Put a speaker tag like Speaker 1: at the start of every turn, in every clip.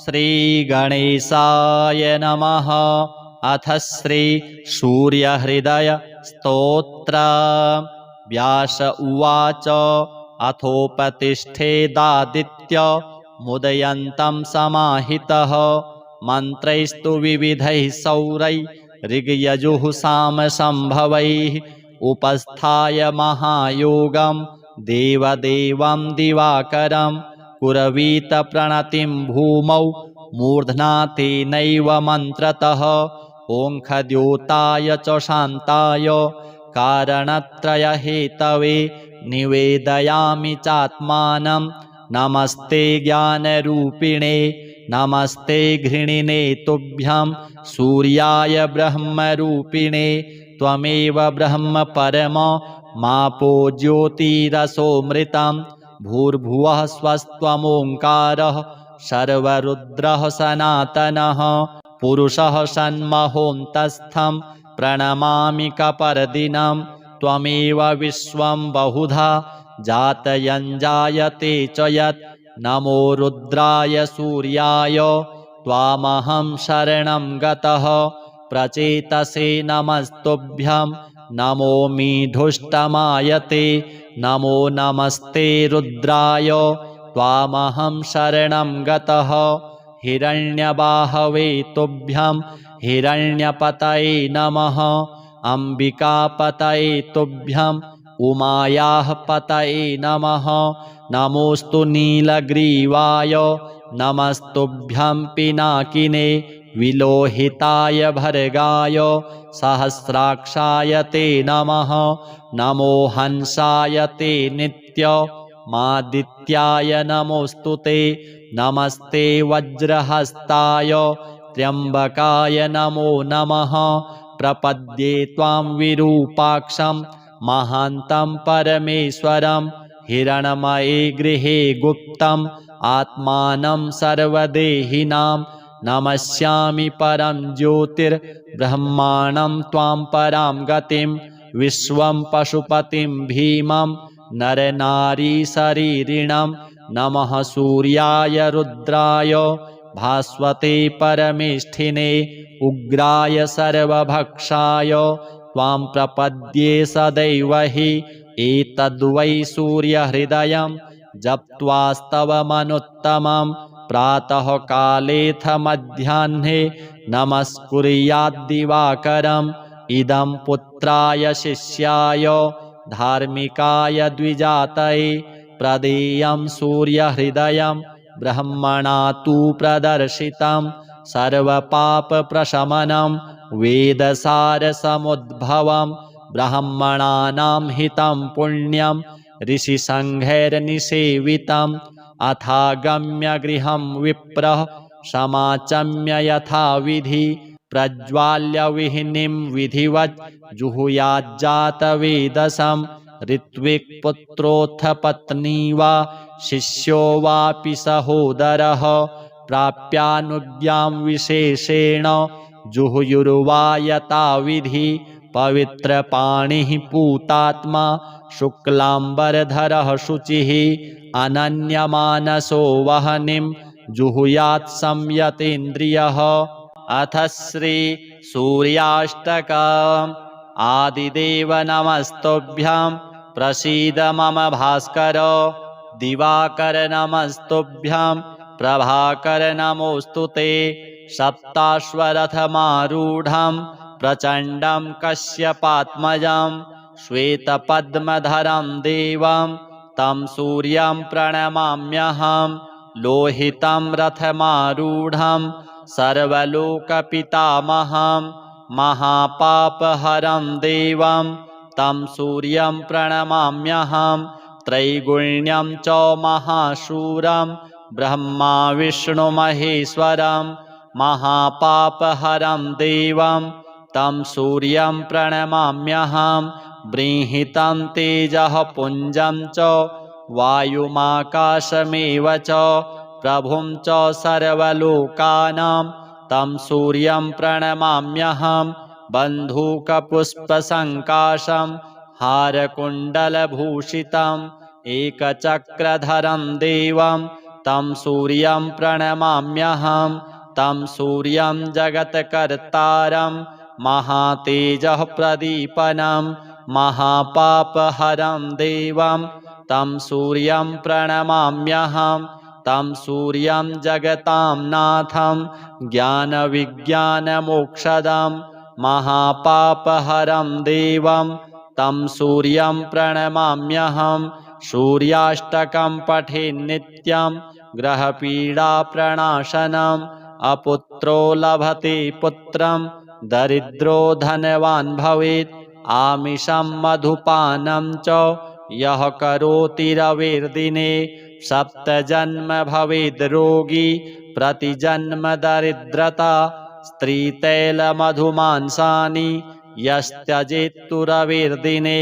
Speaker 1: श्रीगणेशाय नमः। अथ श्री सूर्यहृदय स्तोत्र। व्यास उवाच अथोपतिष्ठेदादित्य मुदयन्तं समाहितः मन्त्रैस्तु विविधैः सौरैः ऋग्यजुः सामसंभवैः उपस्थाय महायोगं देवदेवं दिवाकरं कुरवीत प्रणतिं भूमौ मूर्ध्ना तेनैव मन्त्रतः ओङ्खद्योताय च शान्ताय कारणत्रयहेतवे निवेदयामि चात्मानं नमस्ते ज्ञानरूपिणे नमस्ते घृणिने तुभ्यं सूर्याय ब्रह्मरूपिणे त्वमेव ब्रह्म परम मापो ज्योतिरसोऽमृतं भूर्भुवः स्वस्त्वमोङ्कारः सर्वरुद्रः सनातनः पुरुषः सन्महोऽन्तस्थं प्रणमामि कपर्दिनं त्वमेव विश्वं बहुधा जातयञ्जायते च यत् नमो रुद्राय सूर्याय त्वामहं शरणं गतः प्रचेतसे नमस्तुभ्यं नमो मीढुष्टमायते नमो नमस्ते रुद्राय त्वामहं शरणं गतः हिरण्यबाहवे तुभ्यं हिरण्यपतये नमः अम्बिकापतये तुभ्यं उमायाः पतये नमः नमोस्तु नीलग्रीवाय नमस्तुभ्यं पिनाकिने विलोहिताय भर्गाय सहस्राक्षाय ते नमः नमो हंसाय ते नित्यमादित्याय नमोऽस्तु ते नमस्ते वज्रहस्ताय त्र्यम्बकाय नमो नमः प्रपद्ये त्वां विरूपाक्षं महान्तं परमेश्वरं हिरण्मये गृहे गुप्तम् आत्मानं सर्वदेहिनां नमस्यामि परं ज्योतिर्ब्रह्माणं त्वां परां गतिं विश्वं पशुपतिं भीमं नरनारीशरीरिणं नमः सूर्याय रुद्राय भास्वते परमेष्ठिने उग्राय सर्वभक्षाय त्वां प्रपद्ये सदैव हि एतद्वै सूर्यहृदयं जप्त्वास्तवमनुत्तमं प्रातः कालेऽथ मध्याह्ने नमस्कुर्याद्दिवाकरम् इदं पुत्राय शिष्याय धार्मिकाय द्विजातये प्रदेयं सूर्यहृदयं ब्रह्मणा तु प्रदर्शितं सर्वपापप्रशमनं वेदसारसमुद्भवं ब्राह्मणानां हितं पुण्यं ऋषिसङ्घैर्निसेवितम् अथागम्य गृहं विप्रः समाचम्य यथाविधि प्रज्वाल्य विहिनीं विधिवत् जुहुयाज्जातवेदसं ऋत्विक्पुत्रोऽथ पत्नी वा शिष्यो वापि सहोदरः प्राप्यानुज्ञां विशेषेण जुहुयुर्वा यथाविधि पवित्रपाणिः पूतात्मा शुक्लाम्बरधरः शुचिः अनन्यमानसो वह्निं जुहुयात् संयतेन्द्रियः। अथ श्री सूर्याष्टकम्। आदिदेव नमस्तुभ्यं प्रसीद मम भास्कर दिवाकर नमस्तुभ्यं प्रभाकर नमोऽस्तु ते सप्ताश्वरथमारूढं प्रचण्डं कश्यपात्मजं श्वेतपद्मधरं देवं तं सूर्यं प्रणमाम्यहं लोहितं रथमारूढं सर्वलोकपितामहं महापापहरं देवं तं सूर्यं प्रणमाम्यहं त्रैगुण्यं च महाशूरं ब्रह्मा विष्णुमहेश्वरं महापापहरं देवं तं सूर्यं प्रणमाम्यहं बृंहितं तेजः पुञ्जं च वायुमाकाशमेव च प्रभुं च सर्वलोकानां तं सूर्यं प्रणमाम्यहं बन्धूकपुष्पसङ्काशं हारकुण्डलभूषितम् एकचक्रधरं देवं तं सूर्यं प्रणमाम्यहं तं सूर्यं जगत्कर्तारं महातेजः प्रदीपनं महापापहरं देवं तं सूर्यं प्रणमाम्यहं तं सूर्यं जगतां नाथं ज्ञानविज्ञानमोक्षदं महापापहरं देवं तं सूर्यं प्रणमाम्यहं सूर्याष्टकं पठे नित्यं ग्रहपीडाप्रणाशनम् अपुत्रो लभते पुत्रं दरिद्रो धनवान् भवेत् आमिषं मधुपानं च यः करोति रविर्दिने सप्तजन्म भवेद् रोगी प्रतिजन्म दरिद्रता स्त्रीतैलमधुमांसानि यस्त्यजेत्तु रविर्दिने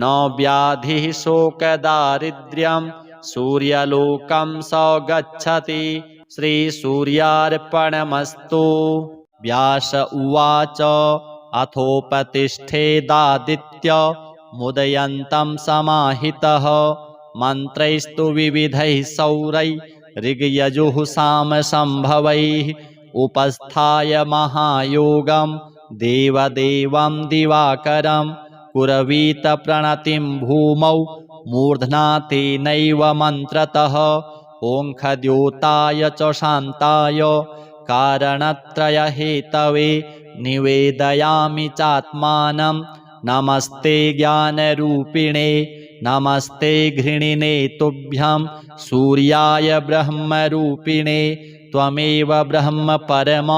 Speaker 1: न व्याधिः शोकदारिद्र्यं सूर्यलोकं स गच्छति। श्रीसूर्यार्पणमस्तु। व्यास उवाच अथोपतिष्ठेदादित्य मुदयन्तं समाहितः मन्त्रैस्तु विविधैः सौरैः ऋग्यजुः सामसंभवैः उपस्थाय महायोगं देवदेवं दिवाकरं कुर्वीत प्रणतिं भूमौ मूर्ध्ना तेनैव मन्त्रतः ओङ्खद्योताय च शान्ताय कारणत्रयहेतवे निवेदयामि चात्मानं नमस्ते ज्ञानरूपिणे नमस्ते घृणिने तुभ्यं सूर्याय ब्रह्मरूपिणे त्वमेव ब्रह्म परम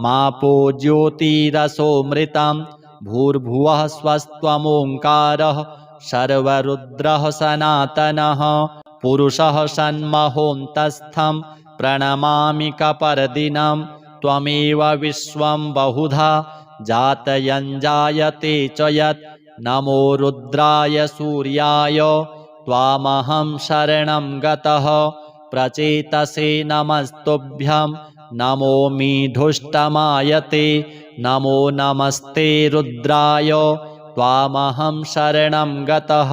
Speaker 1: मापो ज्योतिरसोऽमृतं भूर्भुवः स्वस्त्वमोङ्कारः सर्वरुद्रः सनातनः पुरुषः सन्महोऽन्तस्थं प्रणमामि कपर्दिनं त्वमेव विश्वं बहुधा जातयञ्जायते च यत् नमो रुद्राय सूर्याय त्वामहं शरणं गतः प्रचेतसे नमस्तुभ्यं नमोऽमीढुष्टमायते नमो नमस्ते रुद्राय त्वामहं शरणं गतः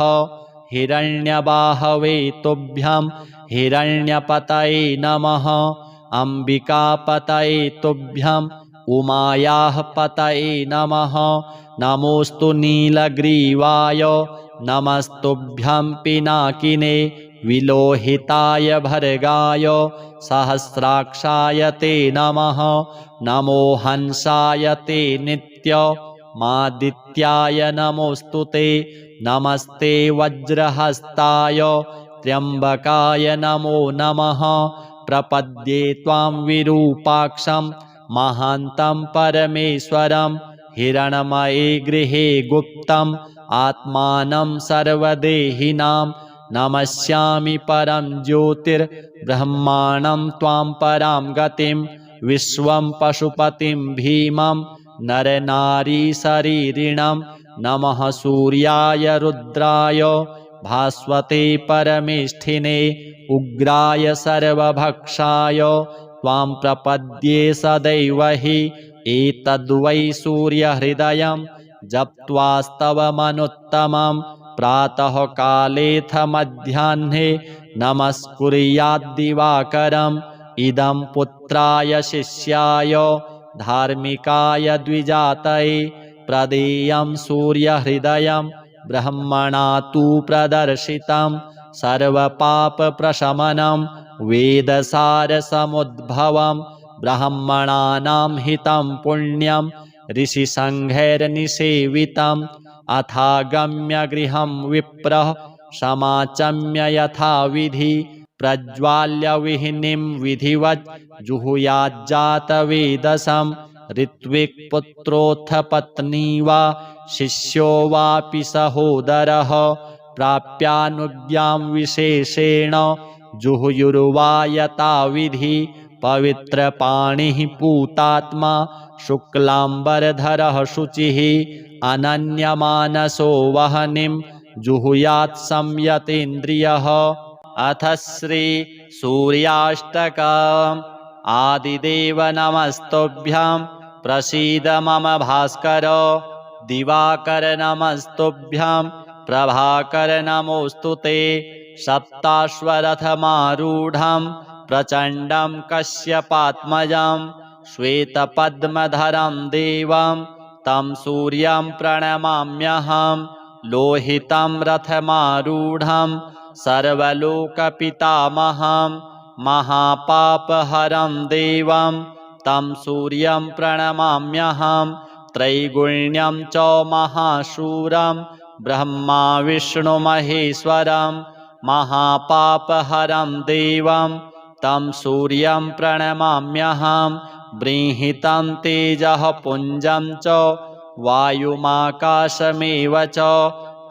Speaker 1: हिरण्यबाहवे तुभ्यं हिरण्यपतये नमः अम्बिकापतये तुभ्यं उमायाः पतये नमः नमोऽस्तु नीलग्रीवाय नमस्तुभ्यं पिनाकिने विलोहिताय भर्गाय सहस्राक्षाय ते नमः नमो हंसाय ते नित्य मादित्याय नमोऽस्तु ते नमस्ते वज्रहस्ताय त्र्यम्बकाय नमो नमः प्रपद्ये त्वां विरूपाक्षं महान्तं परमेश्वरं हिरण्मये गृहे गुप्तम् आत्मानं सर्वदेहिनां नमस्यामि परं ज्योतिर्ब्रह्माणं त्वां परां गतिं विश्वं पशुपतिं भीमं नरनारीशरीरिणं नमः सूर्याय रुद्राय भास्वते परमेष्ठिने उग्राय सर्वभक्षाय त्वां प्रपद्ये सदैव हि एतद्वै सूर्यहृदयं जप्त्वास्तवमनुत्तमं प्रातःकालेऽथ मध्याह्ने नमस्कुर्याद्दिवाकरम् इदं पुत्राय शिष्याय धार्मिकाय द्विजातये प्रदेयं सूर्यहृदयं ब्रह्मणा तु प्रदर्शितं सर्वपापप्रशमनं वेदसारसमुद्भवं ब्राह्मणानां हितं पुण्यं ऋषिसङ्घैर्निसेवितम् अथागम्य गृहं विप्रः समाचम्य यथाविधि प्रज्वाल्य विहिनीं विधिवत् जुहुयाज्जातवेदसं ऋत्विक्पुत्रोऽथ पत्नी वा शिष्यो वापि सहोदरः प्राप्यानुज्ञां विशेषेण जुहुयुर्वा यथाविधि पवित्रपाणिः पूतात्मा शुक्लाम्बरधरः शुचिः अनन्यमानसो वह्निं जुहुयात् संयतेन्द्रियः। अथ श्री सूर्याष्टकम्। आदिदेव नमस्तुभ्यं प्रसीद मम भास्कर। दिवाकर नमस्तुभ्यं प्रभाकर नमोऽस्तु ते। सप्ताश्वरथमारूढं प्रचण्डं कश्यपात्मजं श्वेतपद्मधरं देवं तं सूर्यं प्रणमाम्यहं लोहितं रथमारूढं सर्वलोकपितामहं महापापहरं देवं तं सूर्यं प्रणमाम्यहं त्रैगुण्यं च महाशूरं ब्रह्मा विष्णुमहेश्वरं महापापहरं देवं तं सूर्यं प्रणमाम्यहं बृंहितं तेजः पुञ्जं च वायुमाकाशमेव च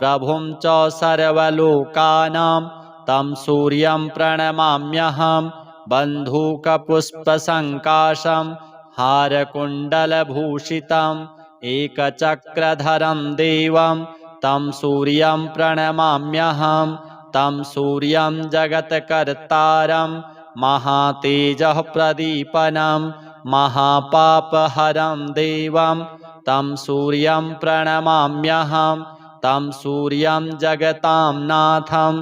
Speaker 1: प्रभुं च सर्वलोकानां तं सूर्यं प्रणमाम्यहं बन्धूकपुष्पसङ्काशं हारकुण्डलभूषितम् एकचक्रधरं देवं तं सूर्यं प्रणमाम्यहं तं सूर्यं जगत्कर्तारं महातेजः प्रदीपनं महापापहरं देवं तं सूर्यं प्रणमाम्यहं तं सूर्यं जगतां नाथं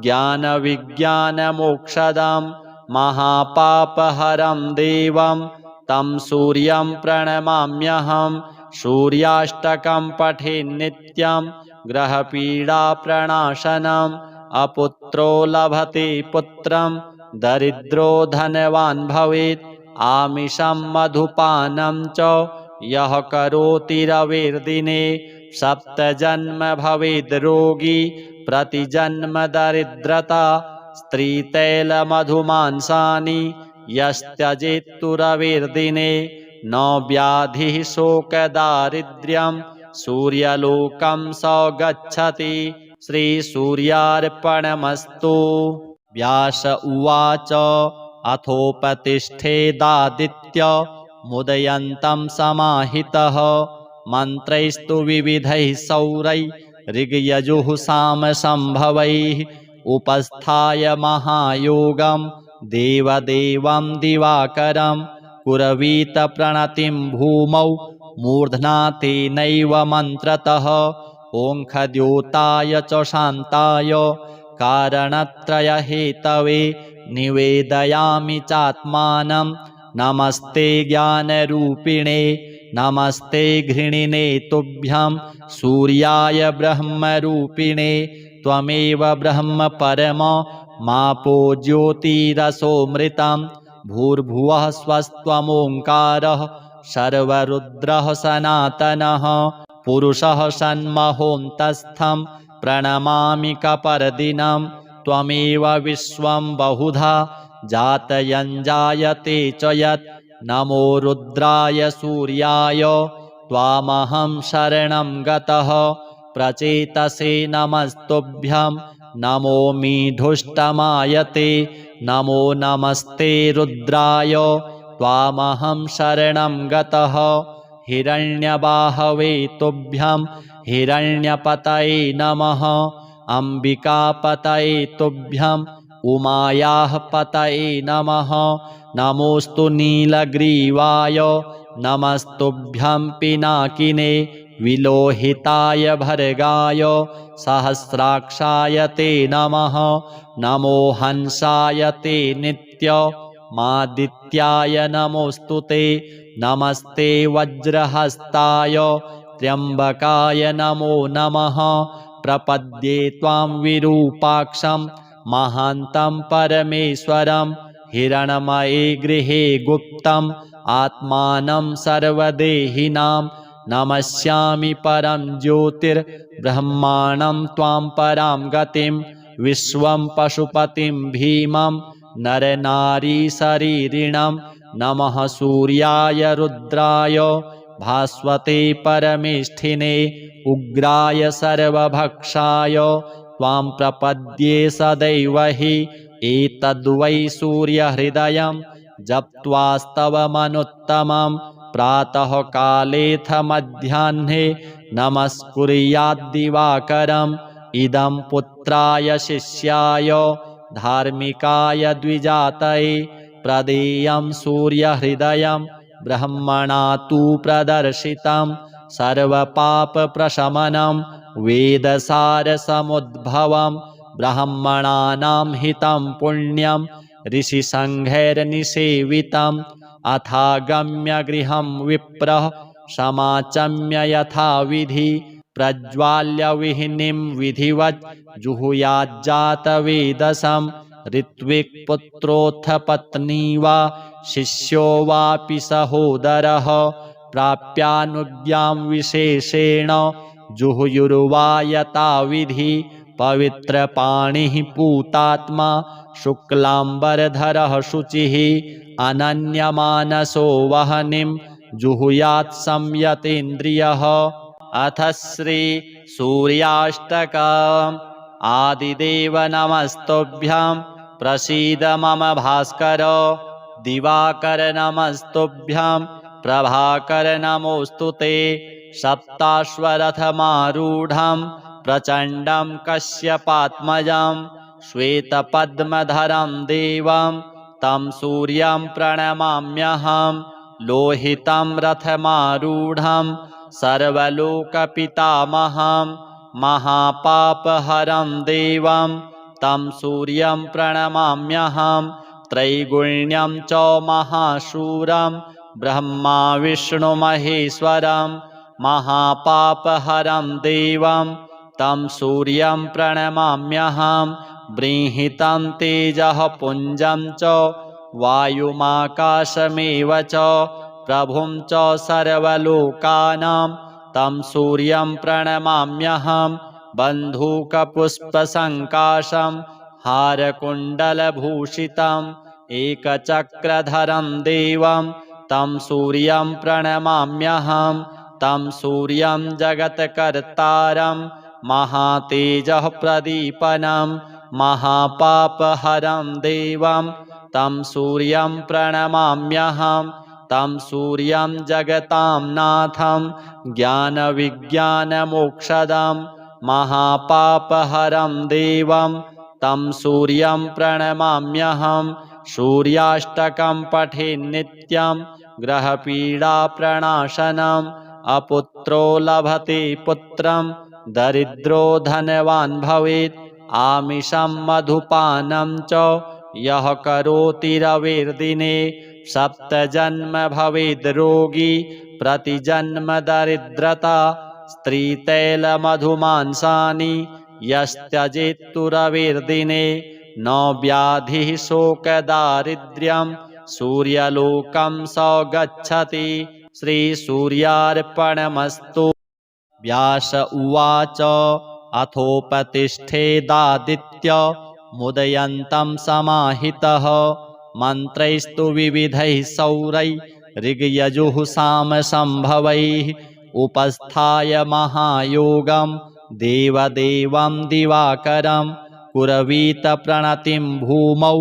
Speaker 1: ज्ञानविज्ञानमोक्षदं महापापहरं देवं तं सूर्यं प्रणमाम्यहं सूर्याष्टकं पठेन्नित्यं ग्रहपीडाप्रणाशनम् अपुत्रो लभते पुत्रं दरिद्रो धनवान् भवेत् आमिषं मधुपानं च यः करोति रविर्दिने सप्तजन्म भवेद् रोगी प्रतिजन्म दरिद्रता स्त्रीतैलमधुमांसानि यस्त्यजेत्तु रविर्दिने न व्याधिः शोकदारिद्र्यं सूर्यलोकं स गच्छति श्रीसूर्यार्पणमस्तु। व्यास उवाच अथोपतिष्ठेदादित्य मुदयन्तं समाहितः मन्त्रैस्तु विविधैः सौरैः ऋग्यजुः सामसंभवैः उपस्थाय महायोगं देवदेवं दिवाकरं कुर्वीत प्रणतिं भूमौ मूर्ध्ना तेनैव मन्त्रतः ओङ्खद्योताय च शान्ताय कारणत्रयहेतवे निवेदयामि चात्मानं नमस्ते ज्ञानरूपिणे नमस्ते घृणिने तुभ्यं सूर्याय ब्रह्मरूपिणे त्वमेव ब्रह्म परम मापो ज्योतिरसोऽमृतं भूर्भुवः स्वस्त्वमोङ्कारः सर्वरुद्रः सनातनः पुरुषः सन्महोऽन्तस्थं प्रणमामि कपर्दिनं त्वमेव विश्वं बहुधा जातयञ्जायते च यत् नमो रुद्राय सूर्याय त्वामहं शरणं गतः प्रचेतसे नमस्तुभ्यं नमोमि धुष्टमायते नमो नमस्ते रुद्राय त्वामहं शरणं गतः हिरण्यबाहवे तुभ्यं हिरण्यपतये नमः अम्बिकापतये तुभ्यं उमायाः पतये नमः नमोऽस्तु नीलग्रीवाय नमस्तुभ्यं पिनाकिने विलोहिताय भर्गाय सहस्राक्षाय ते नमः नमो हंसाय ते नित्य मादित्याय नमोऽस्तु ते नमस्ते वज्रहस्ताय त्र्यम्बकाय नमो नमः प्रपद्ये त्वां विरूपाक्षं महान्तं परमेश्वरं हिरणमये गृहे गुप्तम् आत्मानं सर्वदेहिनां नमस्यामि परं ज्योतिर्ब्रह्माणं त्वां परां गतिं विश्वं पशुपतिं भीमं नरनारीशरीरिणं नमः सूर्याय रुद्राय भास्वते परमेष्ठिने उग्राय सर्वभक्षाय त्वां प्रपद्ये सदैव हि एतद्वै सूर्यहृदयं जप्त्वास्तवमनुत्तमं प्रातःकालेऽथ मध्याह्ने नमस्कुर्याद्दिवाकरम् इदं पुत्राय शिष्याय धार्मिकाय द्विजातये प्रदेयं सूर्यहृदयं ब्रह्मणा तु प्रदर्शितं सर्वपापप्रशमनं वेदसारसमुद्भवं ब्राह्मणानां हितं पुण्यं ऋषिसङ्घैर्निसेवितम् अथागम्य गृहं विप्रः समाचम्य यथाविधि प्रज्वाल्य विहिनीं विधिवत् जुहुयाज्जातवेदसं ऋत्विक्पुत्रोऽथ पत्नी वा शिष्यो वापि सहोदरः प्राप्यानुज्ञां विशेषेण जुहुयुर्वा यथाविधि पवित्रपाणिः पूतात्मा शुक्लाम्बरधरः शुचिः अनन्यमानसो वहनिं जुहुयात् संयतेन्द्रियः। अथ श्री सूर्याष्टकम्। आदिदेव नमस्तुभ्यं प्रसीद मम भास्कर। दिवाकर नमस्तुभ्यं प्रभाकर नमोऽस्तुते। सप्ताश्वरथमारूढं प्रचण्डं कश्यपात्मजं श्वेतपद्मधरं देवं तं सूर्यं प्रणमाम्यहं। लोहितं रथमारूढं सर्वलोकपितामहं महापापहरं देवं तं सूर्यं प्रणमाम्यहं। त्रैगुण्यं च महाशूरं ब्रह्मा विष्णुमहेश्वरं महापापहरं देवं तं सूर्यं प्रणमाम्यहं। बृंहितं तेजः पुञ्जं च वायुमाकाशमेव च प्रभुं च सर्वलोकानां तं सूर्यं प्रणमाम्यहं। बन्धूकपुष्पसङ्काशं हारकुण्डलभूषितम् एकचक्रधरं देवं तं सूर्यं प्रणमाम्यहं। तं सूर्यं जगत्कर्तारं महातेजः प्रदीपनं महापापहरं देवं तं सूर्यं प्रणमाम्यहं। तं सूर्यं जगतां नाथं ज्ञानविज्ञानमोक्षदं महापापहरं देवं तं सूर्यं प्रणमाम्यहं। सूर्याष्टकं पठेन् नित्यं ग्रहपीडाप्रणाशनम् अपुत्रो लभते पुत्रं दरिद्रो धनवान् भवेत्। आमिषं मधुपानं च यः करोति रविर्दिने सप्तजन्म भवेद् रोगी प्रतिजन्म दरिद्रता। स्त्रीतैलमधुमांसानि यस्त्यजेत्तु रविर्दिने न व्याधिः शोकदारिद्र्यं सूर्यलोकं स गच्छति। श्रीसूर्यार्पणमस्तु। व्यास उवाच अथोपतिष्ठेदादित्य मुदयन्तं समाहितः मन्त्रैस्तु विविधैः सौरैः ऋग्यजुः सामसंभवैः उपस्थाय महायोगं देवदेवं दिवाकरं कुर्वीत प्रणतिं भूमौ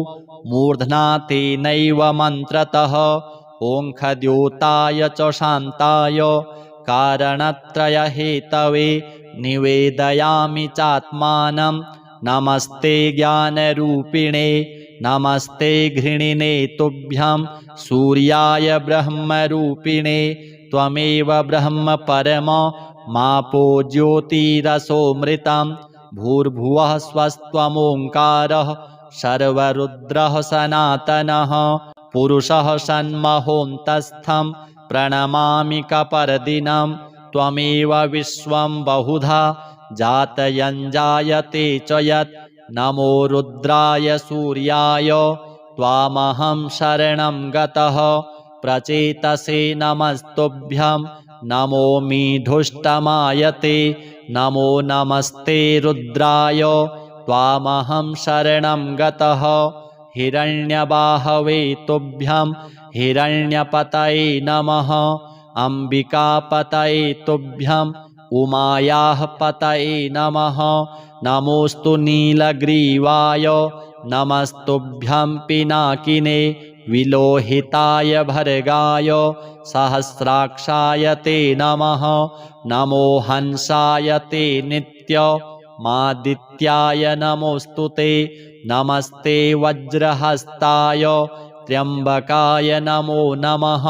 Speaker 1: मूर्ध्ना तेनैव मन्त्रतः ओङ्खद्योताय च शान्ताय कारणत्रयहेतवे निवेदयामि चात्मानं। नमस्ते ज्ञानरूपिणे नमस्ते घृणिने तुभ्यं सूर्याय ब्रह्मरूपिणे त्वमेव ब्रह्म परम मापो ज्योतिरसोऽमृतं भूर्भुवः स्वस्त्वमोङ्कारः सर्वरुद्रः सनातनः पुरुषः सन्महोऽन्तस्थं प्रणमामि कपर्दिनं त्वमेव विश्वं बहुधा जातयञ्जायते च यत् नमो रुद्राय सूर्याय त्वामहं शरणं गतः प्रचेतसे नमस्तुभ्यं नमो मीढुष्टमायते नमो नमस्ते रुद्राय त्वामहं शरणं गतः हिरण्यबाहवे तुभ्यं हिरण्यपतये नमः अम्बिकापतये तुभ्यं उमायाः पतये नमः नमोऽस्तु नीलग्रीवाय नमस्तुभ्यं पिनाकिने विलोहिताय भर्गाय सहस्राक्षाय ते नमः नमो हंसाय ते नित्य मादित्याय नमोऽस्तु ते नमस्ते वज्रहस्ताय त्र्यम्बकाय नमो नमः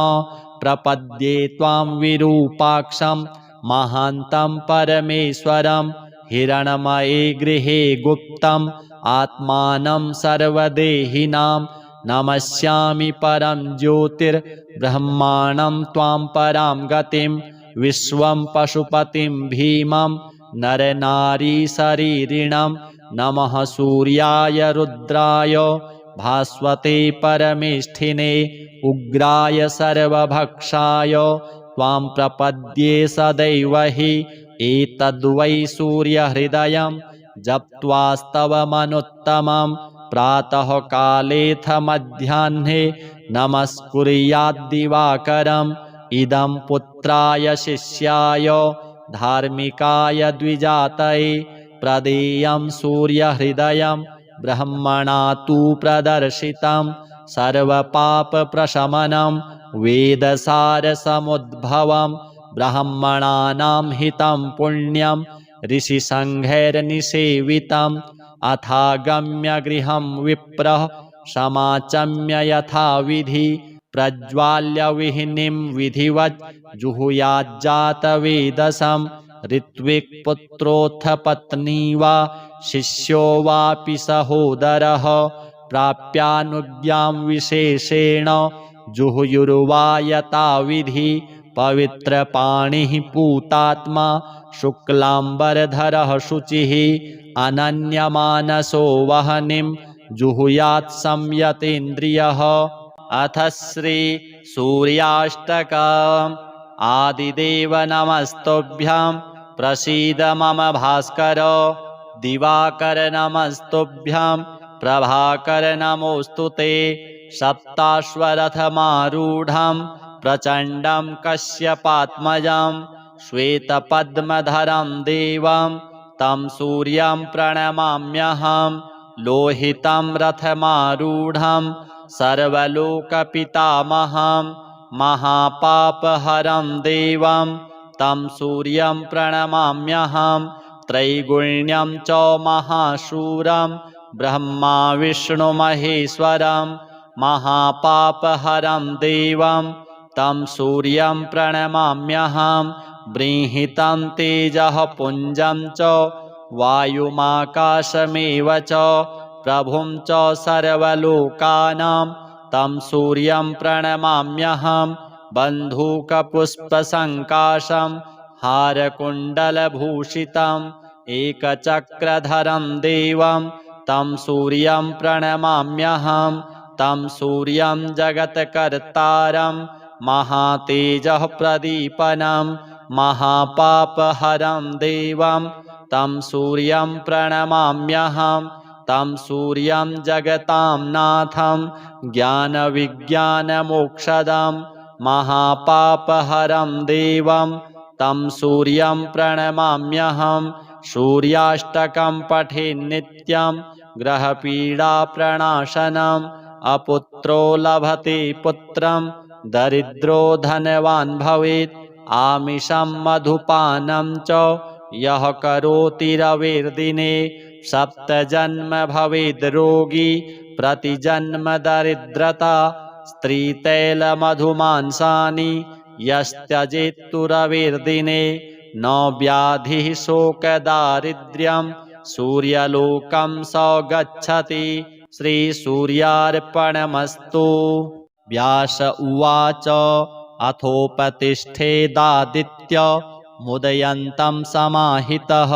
Speaker 1: प्रपद्ये त्वां विरूपाक्षं महान्तं परमेश्वरं हिरण्मये गृहे गुप्तम् आत्मानं सर्वदेहिनां नमस्यामि परं ज्योतिर्ब्रह्माणं त्वां परां गतिं विश्वं पशुपतिं भीमं नरनारीशरीरिणं नमः सूर्याय रुद्राय भास्वते परमेष्ठिने उग्राय सर्वभक्षाय त्वां प्रपद्ये सदैव हि एतद्वै सूर्यहृदयं जप्त्वास्तवमनुत्तमं प्रातः कालेऽथ मध्याह्ने नमस्कुर्याद्दिवाकरम् इदं पुत्राय शिष्याय धार्मिकाय द्विजातये प्रदेयं सूर्यहृदयं ब्रह्मणा तु प्रदर्शितं सर्वपापप्रशमनं वेदसारसमुद्भवं ब्राह्मणानां हितं पुण्यं ऋषिसङ्घैर्निसेवितम् अथागम्य गृहं विप्रः समाचम्य यथाविधि प्रज्वाल्य विहिनीं विधिवत् जुहुयाज्जातवेदसं ऋत्विक्पुत्रोऽथ पत्नी वा शिष्यो वापि सहोदरः प्राप्यानुज्ञां विशेषेण जुहुयुर्वा यथाविधि पवित्रपाणिः पूतात्मा शुक्लाम्बरधरः शुचिः अनन्यमानसो वहनिं जुहुयात् संयतेन्द्रियः। अथ श्री सूर्याष्टकम्। आदिदेव नमस्तुभ्यं प्रसीद मम भास्कर। दिवाकर नमस्तुभ्यं प्रभाकर नमोऽस्तुते। सप्ताश्वरथमारूढं प्रचण्डं कश्यपात्मजं श्वेतपद्मधरं देवं तं सूर्यं प्रणमाम्यहं। लोहितं रथमारूढं सर्वलोकपितामहं महापापहरं देवं तं सूर्यं प्रणमाम्यहं। त्रैगुण्यं च महाशूरं ब्रह्मा विष्णुमहेश्वरं महापापहरं देवं तं सूर्यं प्रणमाम्यहं। बृंहितं तेजः पुञ्जं च वायुमाकाशमेव च प्रभुं च सर्वलोकानां तं सूर्यं प्रणमाम्यहं। बन्धूकपुष्पसङ्काशं हारकुण्डलभूषितम् एकचक्रधरं देवं तं सूर्यं प्रणमाम्यहं। तं सूर्यं जगत्कर्तारं महातेजः प्रदीपनं महापापहरं देवं तं सूर्यं प्रणमाम्यहं। तं सूर्यं जगतां नाथं ज्ञानविज्ञानमोक्षदं महापापहरं देवं तं सूर्यं प्रणमाम्यहं। सूर्याष्टकं पठेन्नित्यं ग्रहपीडाप्रणाशनम् अपुत्रो लभते पुत्रं दरिद्रो धनवान् भवेत्। आमिषं मधुपानं च यः करोति रविर्दिने सप्तजन्म भवेद् रोगी प्रतिजन्म दरिद्रता। स्त्रीतैलमधुमांसानि यस्त्यजेत्तु रविर्दिने न व्याधिः शोकदारिद्र्यं सूर्यलोकं स गच्छति। श्रीसूर्यार्पणमस्तु। व्यास उवाच अथोपतिष्ठेदादित्य मुदयन्तं समाहितः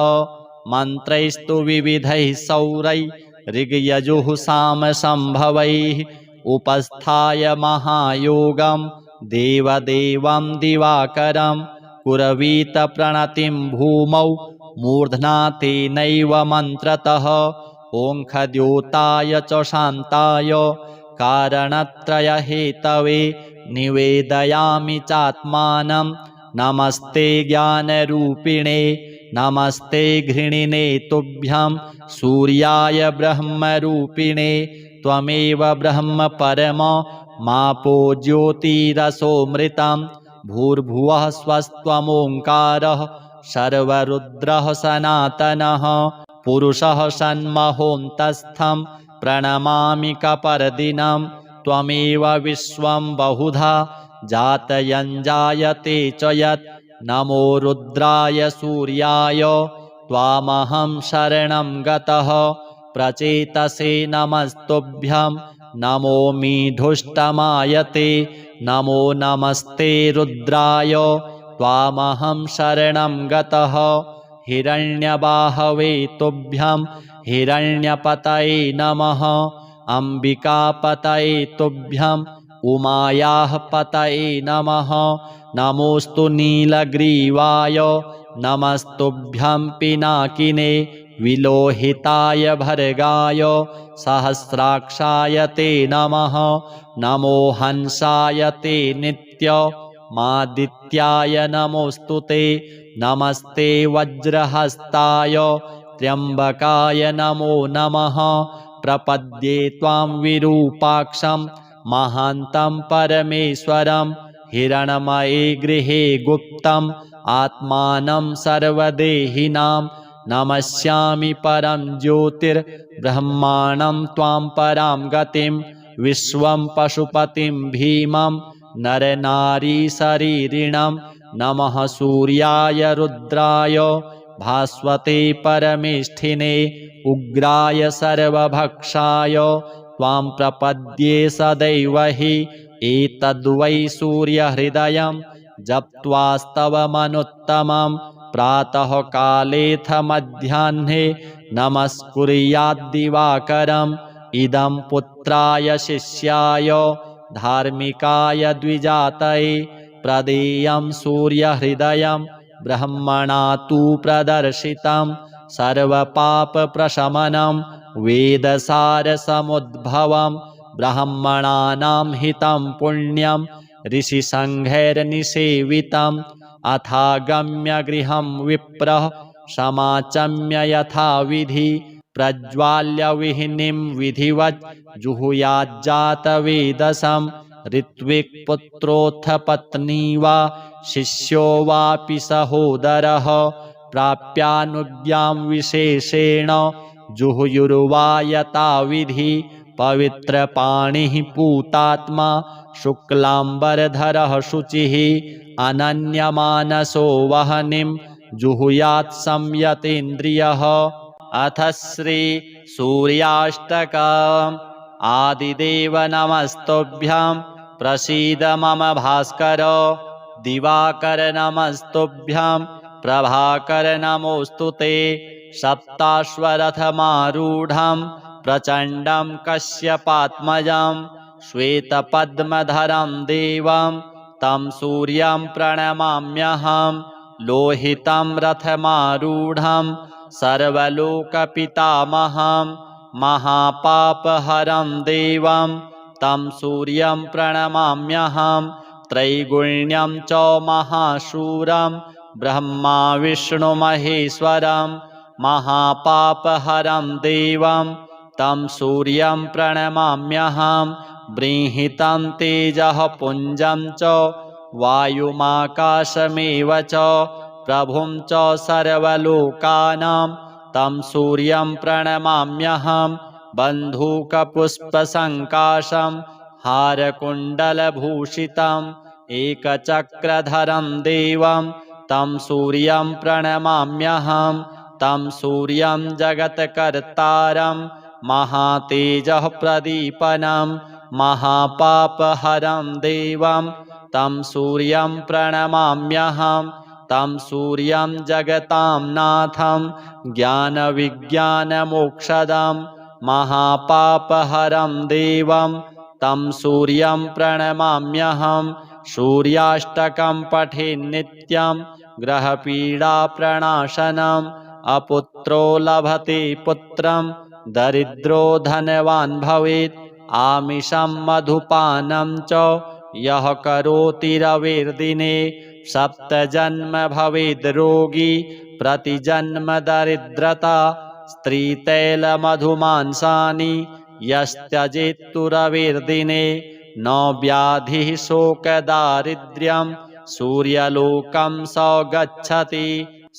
Speaker 1: मन्त्रैस्तु विविधैः सौरैः ऋग्यजुः सामसंभवैः उपस्थाय महायोगं देवदेवं दिवाकरं कुर्वीत प्रणतिं भूमौ मूर्ध्ना तेनैव मन्त्रतः ओङ्खद्योताय च शान्ताय कारणत्रयहेतवे निवेदयामि चात्मानं। नमस्ते ज्ञानरूपिणे नमस्ते घृणिने तुभ्यं सूर्याय ब्रह्मरूपिणे त्वमेव ब्रह्म परम मापो ज्योतिरसोऽमृतं भूर्भुवः स्वस्त्वमोङ्कारः सर्वरुद्रः सनातनः पुरुषः सन्महोऽन्तस्थं प्रणमामि कपर्दिनं त्वमेव विश्वं बहुधा जातयञ्जायते च यत् नमो रुद्राय सूर्याय त्वामहं शरणं गतः प्रचेतसे नमस्तुभ्यं नमोमि धुष्टमायते नमो नमस्ते रुद्राय त्वामहं शरणं गतः हिरण्यबाहवे तुभ्यं हिरण्यपतये नमः अम्बिकापतये तुभ्यं उमायाः पतये नमः नमोऽस्तु नीलग्रीवाय नमस्तुभ्यं पिनाकिने विलोहिताय भर्गाय सहस्राक्षाय ते नमः नमो हंसाय ते नित्य मादित्याय नमोऽस्तु ते नमस्ते वज्रहस्ताय त्र्यम्बकाय नमो नमः प्रपद्ये त्वां विरूपाक्षं महान्तं परमेश्वरं हिरणमये गृहे गुप्तम् आत्मानं सर्वदेहिनां नमस्यामि परं ज्योतिर्ब्रह्माणं त्वां परां गतिं विश्वं पशुपतिं भीमं नरनारीशरीरिणं नमः सूर्याय रुद्राय भास्वते परमेष्ठिने उग्राय सर्वभक्षाय त्वां प्रपद्ये सदैव हि एतद्वै सूर्यहृदयं जप्त्वास्तवमनुत्तमं प्रातःकालेऽथ मध्याह्ने नमस्कुर्याद्दिवाकरम् इदं पुत्राय शिष्याय धार्मिकाय द्विजातये प्रदेयं सूर्यहृदयं ब्रह्मणा तु प्रदर्शितं सर्वपापप्रशमनं वेदसारसमुद्भवं ब्राह्मणानां हितं पुण्यं ऋषिसङ्घैर्निसेवितम् अथागम्य गृहं विप्रः समाचम्य यथाविधि प्रज्वाल्य विहिनीं विधिवत् जुहुयाज्जातवेदसं ऋत्विक्पुत्रोऽथ पत्नी वा शिष्यो वापि सहोदरः प्राप्यानुज्ञां विशेषेण जुहुयुर्वा यथाविधि पवित्रपाणिः पूतात्मा शुक्लाम्बरधरः शुचिः अनन्यमानसो वह्निं जुहुयात् संयतेन्द्रियः अथ श्री सूर्याष्टकम् आदिदेव नमस्तुभ्यं प्रसीद मम भास्कर दिवाकर नमस्तुभ्यं प्रभाकर नमोऽस्तु ते सप्ताश्वरथमारूढं प्रचण्डं कश्यपात्मजं श्वेतपद्मधरं देवं तं सूर्यं प्रणमाम्यहं लोहितं रथमारूढं सर्वलोकपितामहं महापापहरं देवं तं सूर्यं प्रणमाम्यहं त्रैगुण्यं च महाशूरं ब्रह्मा विष्णुमहेश्वरं महापापहरं देवं तं सूर्यं प्रणमाम्यहं बृंहितं तेजः पुञ्जं च वायुमाकाशमेव च प्रभुं च सर्वलोकानां तं सूर्यं प्रणमाम्यहं बन्धूकपुष्पसङ्काशं हारकुण्डलभूषितम् एकचक्रधरं देवं तं सूर्यं प्रणमाम्यहं तं सूर्यं जगत्कर्तारं महातेजः प्रदीपनं महापापहरं देवं तं सूर्यं प्रणमाम्यहं तं सूर्यं जगतां नाथं ज्ञानविज्ञानमोक्षदं महापापहरं देवं तं सूर्यं प्रणमाम्यहं सूर्याष्टकं पठेन्नित्यं ग्रहपीडाप्रणाशनम् अपुत्रो लभते पुत्रं दरिद्रो धनवान् भवेत् आमिषं मधुपानं च यः करोति रविर्दिने सप्तजन्म भवेद् रोगी प्रतिजन्म दरिद्रता स्त्रीतैलमधुमांसानि यस्त्यजेत्तु रविर्दिने न व्याधिः शोकदारिद्र्यं सूर्यलोकं स गच्छति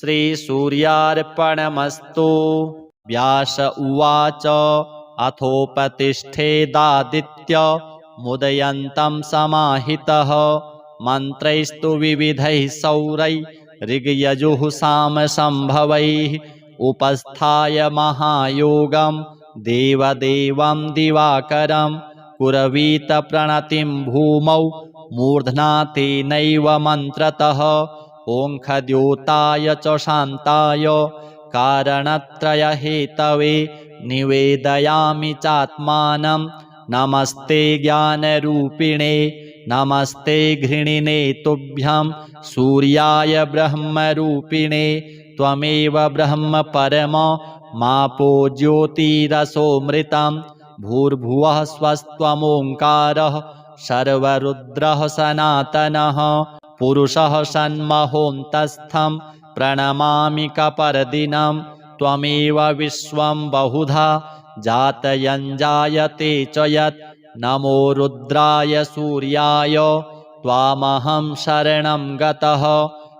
Speaker 1: श्रीसूर्यार्पणमस्तु। व्यास उवाच अथोपतिष्ठेदादित्य मुदयन्तं समाहितः मन्त्रैस्तु विविधैः सौरैः ऋग्यजुः सामसंभवैः उपस्थाय महायोगं देवदेवं दिवाकरं कुर्वीत प्रणतिं भूमौ मूर्ध्ना तेनैव मन्त्रतः ओङ्खद्योताय च शान्ताय कारणत्रयहेतवे निवेदयामि चात्मानं नमस्ते ज्ञानरूपिणे नमस्ते घृणिने तुभ्यं सूर्याय ब्रह्मरूपिणे त्वमेव ब्रह्म परम मापो ज्योतिरसोऽमृतं भूर्भुवः स्वस्त्वमोङ्कारः सर्वरुद्रः सनातनः पुरुषः सन्महोऽन्तस्थं प्रणमामि कपर्दिनं त्वमेव विश्वं बहुधा जातयञ्जायते च यत् नमो रुद्राय सूर्याय त्वामहं शरणं गतः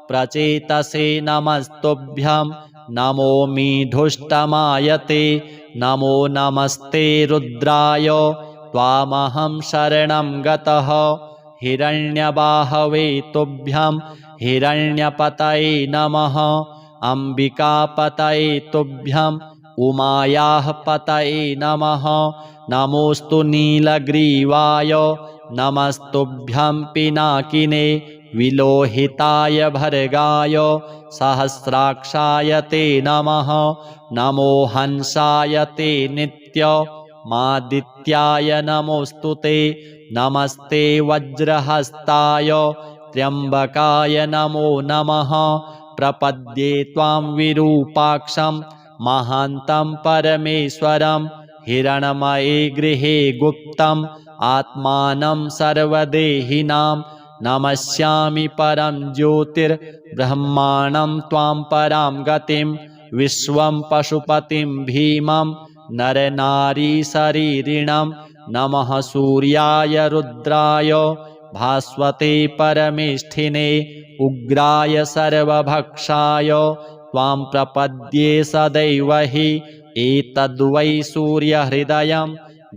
Speaker 1: प्रचेतसे नमस्तुभ्यं नमोऽमि धुष्टमायते नमो नमस्ते रुद्राय त्वामहं शरणं गतः हिरण्यबाहवे तुभ्यं हिरण्यपतये नमः अम्बिकापतये तुभ्यं उमायाः पतये नमः नमोऽस्तु नीलग्रीवाय नमस्तुभ्यं पिनाकिने विलोहिताय भर्गाय सहस्राक्षाय ते नमः नमो हंसाय ते नित्यमादित्याय नमोऽस्तु ते नमस्ते वज्रहस्ताय त्र्यम्बकाय नमो नमः प्रपद्ये त्वां विरूपाक्षं महान्तं परमेश्वरं हिरण्मये गृहे गुप्तम् आत्मानं सर्वदेहिनां नमस्यामि परं ज्योतिर्ब्रह्माणं त्वां परां गतिं विश्वं पशुपतिं भीमं नरनारीशरीरिणं नमः सूर्याय रुद्राय भास्वते परमेष्ठिने उग्राय सर्वभक्षाय त्वां प्रपद्ये सदैव हि एतद्वै सूर्यहृदयं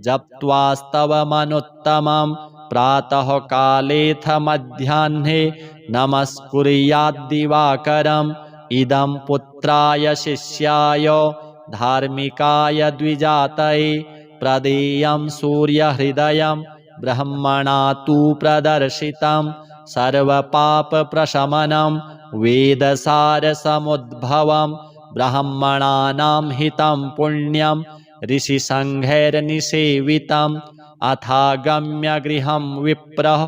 Speaker 1: जप्त्वास्तवमनुत्तमं प्रातःकालेऽथ मध्याह्ने नमस्कुर्याद्दिवाकरम् इदं पुत्राय शिष्याय धार्मिकाय द्विजातये प्रदेयं सूर्यहृदयं ब्रह्मणा तु प्रदर्शितं सर्वपापप्रशमनं वेदसारसमुद्भवं ब्राह्मणानां हितं पुण्यं ऋषिसङ्घैर्निसेवितम् अथागम्य गृहं विप्रः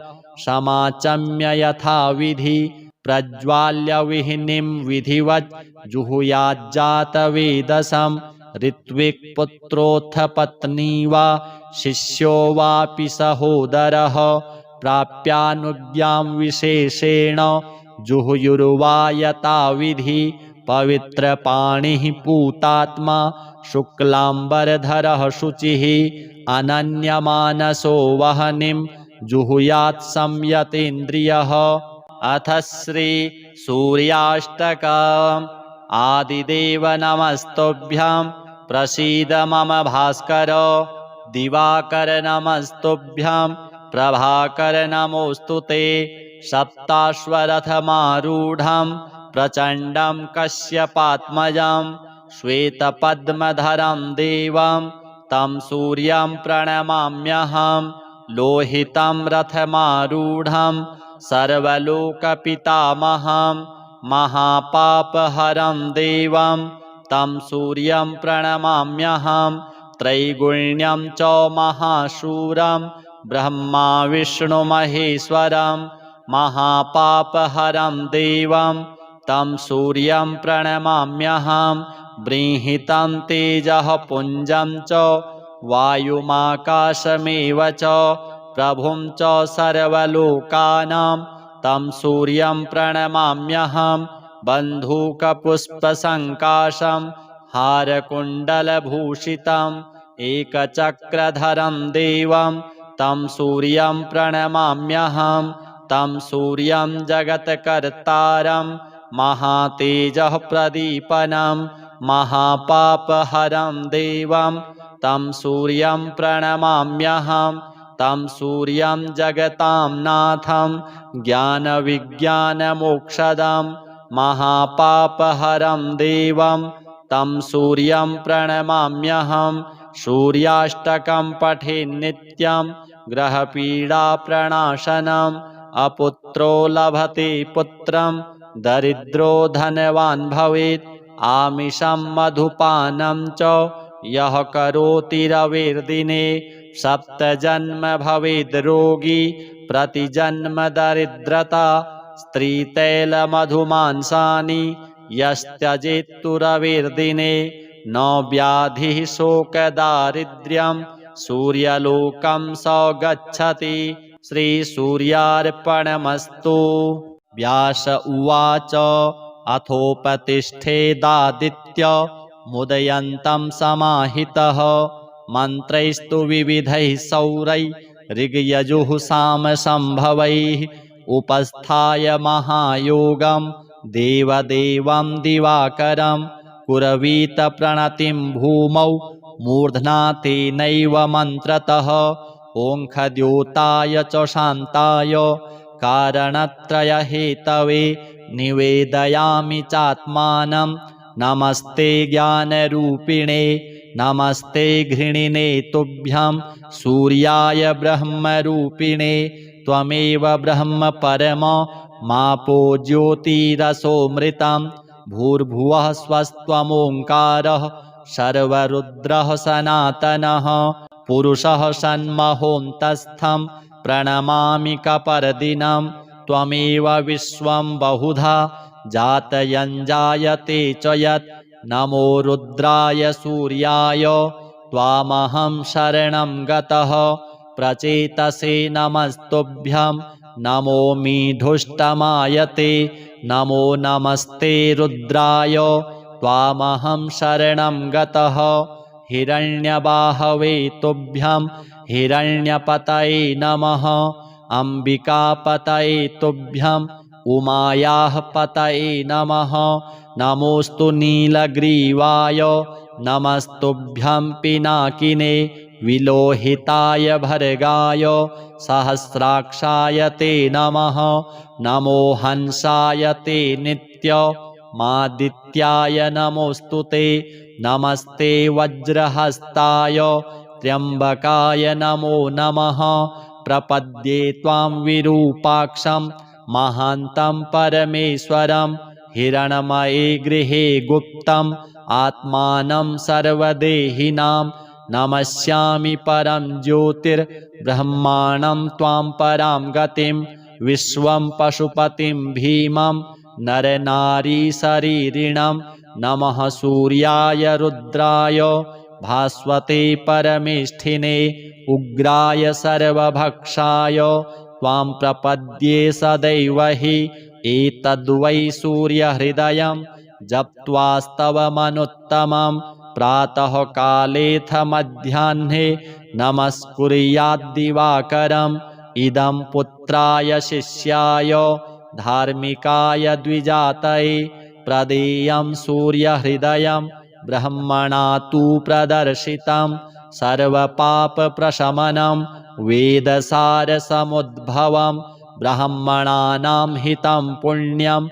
Speaker 1: समाचम्य यथाविधि प्रज्वाल्य विहिनीं विधिवत् जुहुयाज्जातवेदसं ऋत्विक्पुत्रोऽथ पत्नी वा शिष्यो वापि सहोदरः प्राप्यानुज्ञां विशेषेण जुहुयुर्वा यथाविधि पवित्रपाणिः पूतात्मा शुक्लाम्बरधरः शुचिः अनन्यमानसो वहनिं जुहुयात् संयतेन्द्रियः अथ श्री सूर्याष्टकम् आदिदेव नमस्तुभ्यं प्रसीद मम भास्कर दिवाकर नमस्तुभ्यं प्रभाकर नमोऽस्तु ते सप्ताश्वरथमारूढं प्रचण्डं कश्यपात्मजं श्वेतपद्मधरं देवं तं सूर्यं प्रणमाम्यहं लोहितं रथमारूढं सर्वलोकपितामहं महापापहरं देवं तं सूर्यं प्रणमाम्यहं त्रैगुण्यं च महाशूरं ब्रह्मा विष्णुमहेश्वरं महापापहरं देवं तं सूर्यं प्रणमाम्यहं बृंहितं तेजः पुञ्जं च वायुमाकाशमेव च प्रभुं च सर्वलोकानां तं सूर्यं प्रणमाम्यहं बन्धूकपुष्पसङ्काशं हारकुण्डलभूषितम् एकचक्रधरं देवं तं सूर्यं प्रणमाम्यहं तं सूर्यं जगत्कर्तारं महातेजः प्रदीपनं महापापहरं देवं तं सूर्यं प्रणमाम्यहं तं सूर्यं जगतां नाथं ज्ञानविज्ञानमोक्षदं महापापहरं देवं तं सूर्यं प्रणमाम्यहं सूर्याष्टकं पठे नित्यं ग्रहपीडाप्रणाशनम् अपुत्रो लभते पुत्रं दरिद्रो धनवान् भवेत् आमिषं मधुपानं च यः करोति रविर्दिने सप्तजन्म भवेद् रोगी प्रतिजन्म दरिद्रता स्त्रीतैलमधुमांसानि यस्त्यजेत्तु रविर्दिने न व्याधिः शोकदारिद्र्यं सूर्यलोकं स गच्छति। श्रीसूर्यार्पणमस्तु। व्यास उवाच अथोपतिष्ठेदादित्य मुदयन्तं समाहितः मन्त्रैस्तु विविधैः सौरैः ऋग्यजुः सामसंभवैः उपस्थाय महायोगं देवदेवं दिवाकरं कुर्वीत प्रणतिं भूमौ मूर्ध्ना तेनैव मन्त्रतः ओङ्खद्योताय च शान्ताय कारणत्रयहेतवे निवेदयामि चात्मानं नमस्ते ज्ञानरूपिणे नमस्ते घृणिने तुभ्यं सूर्याय ब्रह्मरूपिणे त्वमेव ब्रह्म परम मापो ज्योतिरसोऽमृतं भूर्भुवः स्वस्त्वमोङ्कारः सर्वरुद्रः सनातनः पुरुषः सन्महोऽन्तस्थं प्रणमामि कपर्दिनं त्वमेव विश्वं बहुधा जातयञ्जायते च यत् नमो रुद्राय सूर्याय त्वामहं शरणं गतः प्रचेतसे नमस्तुभ्यं नमो मीढुष्टमायते नमो नमस्ते रुद्राय त्वामहं शरणं गतः हिरण्यबाहवे तुभ्यं हिरण्यपतये नमः अम्बिकापतये तुभ्यं उमायाः पतये नमः नमोऽस्तु नीलग्रीवाय नमस्तुभ्यं पिनाकिने विलोहिताय भर्गाय सहस्राक्षाय ते नमः नमो हंसाय ते नित्य मादित्याय नमोऽस्तु ते नमस्ते वज्रहस्ताय त्र्यम्बकाय नमो नमः प्रपद्ये त्वां विरूपाक्षं महान्तं परमेश्वरं हिरणमये गृहे गुप्तम् आत्मानं सर्वदेहिनां नमस्यामि परं ज्योतिर्ब्रह्माणं त्वां परां गतिं विश्वं पशुपतिं भीमं नरनारीशरीरिणं नमः सूर्याय रुद्राय भास्वते परमेष्ठिने उग्राय सर्वभक्षाय त्वां प्रपद्ये सदैव हि एतद्वै सूर्यहृदयं जप्त्वास्तवमनुत्तमं प्रातः कालेऽथ मध्याह्ने नमस्कुर्याद्दिवाकरम् इदं पुत्राय शिष्याय धार्मिकाय द्विजातये प्रदेयं सूर्यहृदयं ब्रह्मणा तु प्रदर्शितं सर्वपापप्रशमनं वेदसारसमुद्भवं ब्राह्मणानां हितं पुण्यं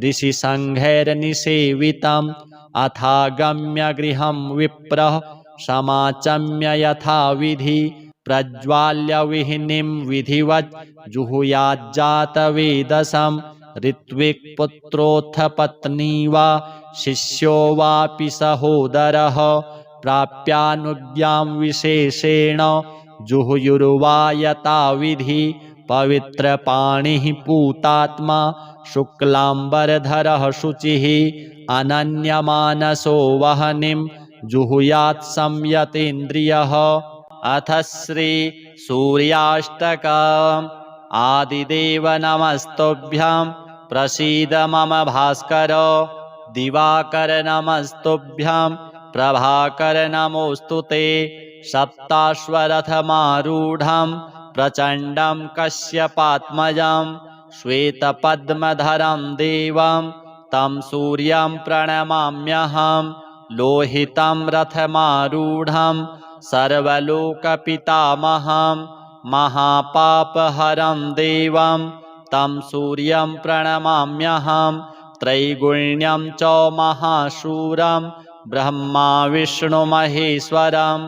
Speaker 1: ऋषिसङ्घैर्निसेवितम् अथागम्य गृहं विप्रः समाचम्य यथाविधि प्रज्वाल्य विहिनीं विधिवत् जुहुयाज्जातवेदसं ऋत्विक्पुत्रोऽथ पत्नी वा शिष्यो वापि सहोदरः प्राप्यानुज्ञां विशेषेण जुहुयुर्वा यथाविधि पवित्रपाणिः पूतात्मा शुक्लाम्बरधरः शुचिः अनन्यमानसो वह्निं जुहुयात् संयतेन्द्रियः। अथ श्री सूर्याष्टकम्। आदिदेव नमस्तुभ्यं प्रसीद मम भास्कर। दिवाकर नमस्तुभ्यं प्रभाकर नमोऽस्तु ते। सप्ताश्वरथमारूढं प्रचण्डं कश्यपात्मजं श्वेतपद्मधरं देवं तं सूर्यं प्रणमाम्यहं। लोहितं रथमारूढं सर्वलोकपितामहं महापापहरं देवं तं सूर्यं प्रणमाम्यहं। त्रैगुण्यं च महाशूरं ब्रह्मा विष्णुमहेश्वरं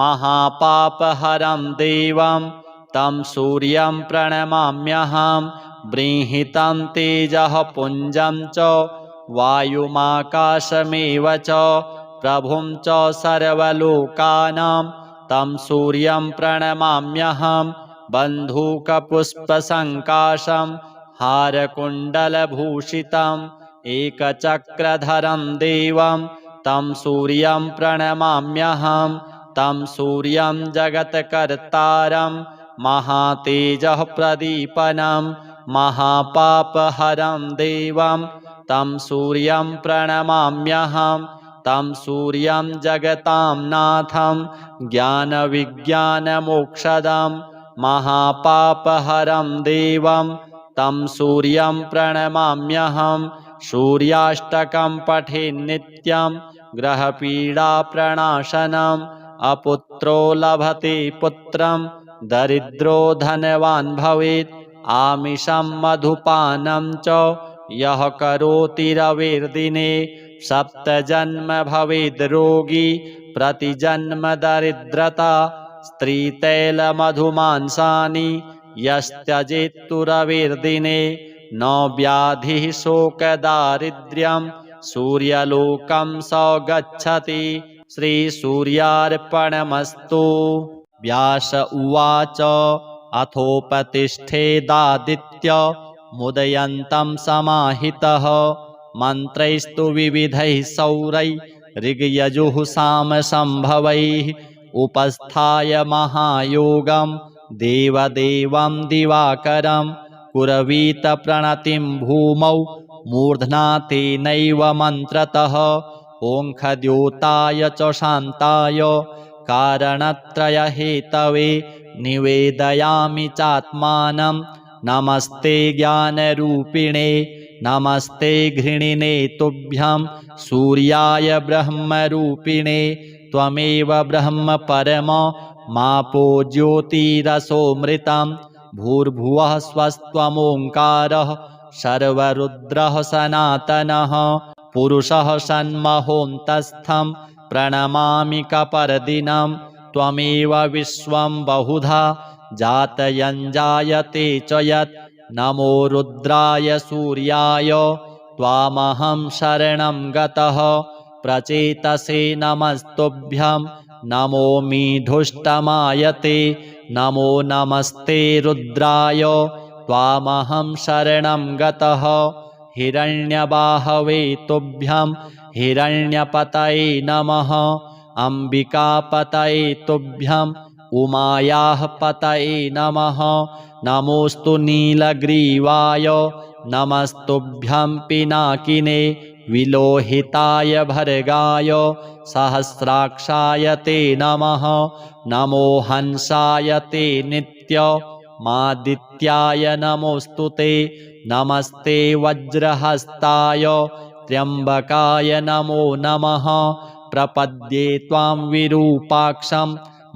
Speaker 1: महापापहरं देवं तं सूर्यं प्रणमाम्यहं बृंहितं तेजः पुञ्जं च वायुमाकाशमेव च प्रभुं च सर्वलोकानां तं सूर्यं प्रणमाम्यहं बन्धूकपुष्पसङ्काशं हारकुण्डलभूषितम् एकचक्रधरं देवं तं सूर्यं प्रणमाम्यहं तं सूर्यं जगत्कर्तारं महातेजः प्रदीपनं महापापहरं देवं तं सूर्यं प्रणमाम्यहं तं सूर्यं जगतां नाथं ज्ञानविज्ञानमोक्षदं महापापहरं देवं तं सूर्यं प्रणमाम्यहं सूर्याष्टकं पठे नित्यं ग्रहपीडाप्रणाशनम् अपुत्रो लभते पुत्रं दरिद्रो धनवान् भवेत् आमिषं मधुपानं च यः करोति रविर्दिने सप्तजन्म भवेद् रोगी प्रतिजन्म दरिद्रता स्त्रीतैलमधुमांसानि यस्त्यजेत्तु रविर्दिने न व्याधिः शोकदारिद्र्यं सूर्यलोकं स गच्छति श्रीसूर्यार्पणमस्तु। व्यास उवाच अथोपतिष्ठेदादित्य मुदयन्तं समाहितः मन्त्रैस्तु विविधैः सौरैः ऋग्यजुः सामसंभवैः उपस्थाय महायोगं देवदेवं दिवाकरं कुर्वीत प्रणतिं भूमौ मूर्ध्ना तेनैव मन्त्रतः ओङ्खद्योताय च शान्ताय कारणत्रयहेतवे निवेदयामि चात्मानं नमस्ते ज्ञानरूपिणे नमस्ते घृणिने तुभ्यं सूर्याय ब्रह्मरूपिणे त्वमेव ब्रह्म परम मापो ज्योतिरसोऽमृतं भूर्भुवः स्वस्त्वमोङ्कारः सर्वरुद्रः सनातनः पुरुषः सन्महोऽन्तस्थं प्रणमामि कपर्दिनं त्वमेव विश्वं बहुधा जातयञ्जायते च यत् नमो रुद्राय सूर्याय त्वामहं शरणं गतः प्रचेतसे नमस्तुभ्यं नमोऽमि धुष्टमायते नमो नमस्ते रुद्राय त्वामहं शरणं गतः हिरण्यबाहवे तुभ्यं हिरण्यपतये नमः अम्बिकापतये तुभ्यं उमायाः पतये नमः नमोऽस्तु नीलग्रीवाय नमस्तुभ्यं पिनाकिने विलोहिताय भर्गाय सहस्राक्षाय ते नमः नमो हंसाय ते नित्य मादित्याय नमोऽस्तु ते नमस्ते वज्रहस्ताय त्र्यम्बकाय नमो नमः प्रपद्ये त्वां विरूपाक्षं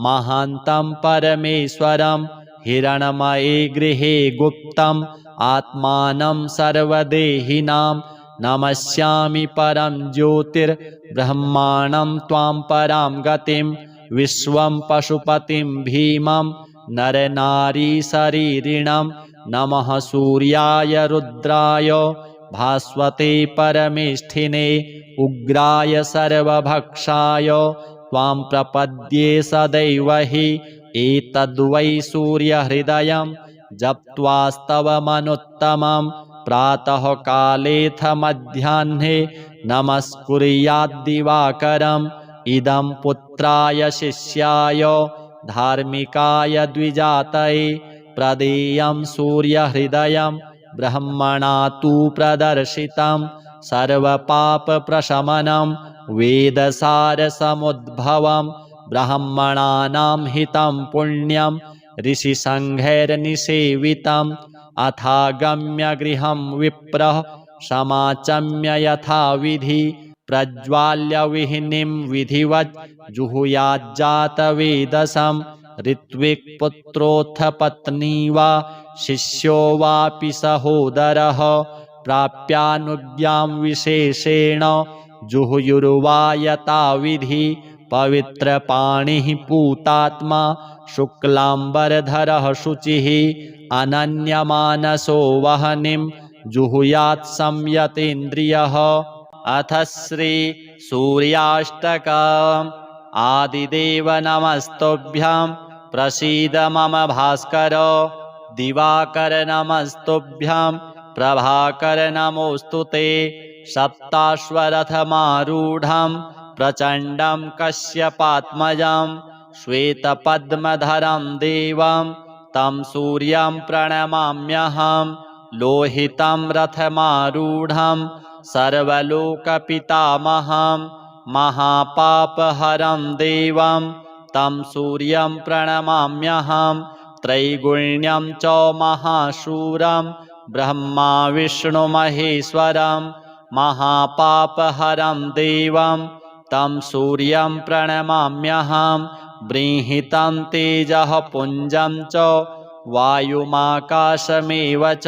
Speaker 1: महान्तं परमेश्वरं हिरण्मये गृहे गुप्तम् आत्मानं सर्वदेहिनां नमस्यामि परं ज्योतिर्ब्रह्माणं त्वां परां गतिं विश्वं पशुपतिं भीमं नरनारीशरीरिणं नमः सूर्याय रुद्राय भास्वते परमेष्ठिने उग्राय सर्वभक्षाय त्वां प्रपद्ये सदैव हि एतद्वै सूर्यहृदयं जप्त्वास्तवमनुत्तमं प्रातःकालेऽथ मध्याह्ने नमस्कुर्याद्दिवाकरम् इदं पुत्राय शिष्याय धार्मिकाय द्विजातये प्रदेयं सूर्यहृदयं ब्रह्मणा तु प्रदर्शितं सर्वपापप्रशमनं वेदसारसमुद्भवं ब्राह्मणानां हितं पुण्यं ऋषिसङ्घैर्निसेवितम् अथागम्य गृहं विप्रः समाचम्य यथाविधि प्रज्वाल्य विहिनीं विधिवत् जुहुयाज्जातवेदसं ऋत्विक्पुत्रोऽथ पत्नी वा शिष्यो वापि सहोदरः प्राप्यानुज्ञां विशेषेण जुहुयुर्वा यथाविधि पवित्रपाणिः पूतात्मा शुक्लाम्बरधरः शुचिः अनन्यमानसो वह्निं जुहुयात् संयतेन्द्रियः। अथ श्री सूर्याष्टकम्। आदिदेव नमस्तुभ्यं प्रसीद मम भास्कर। दिवाकर नमस्तुभ्यं प्रभाकर नमोऽस्तु ते। सप्ताश्वरथमारूढं प्रचण्डं कश्यपात्मजं श्वेतपद्मधरं देवं तं सूर्यं प्रणमाम्यहं। लोहितं रथमारूढं सर्वलोकपितामहं महापापहरं देवं तं सूर्यं प्रणमाम्यहं। त्रैगुण्यं च महाशूरं ब्रह्मा विष्णुमहेश्वरं महापापहरं देवं तं सूर्यं प्रणमाम्यहं। बृंहितं तेजः पुञ्जं च वायुमाकाशमेव च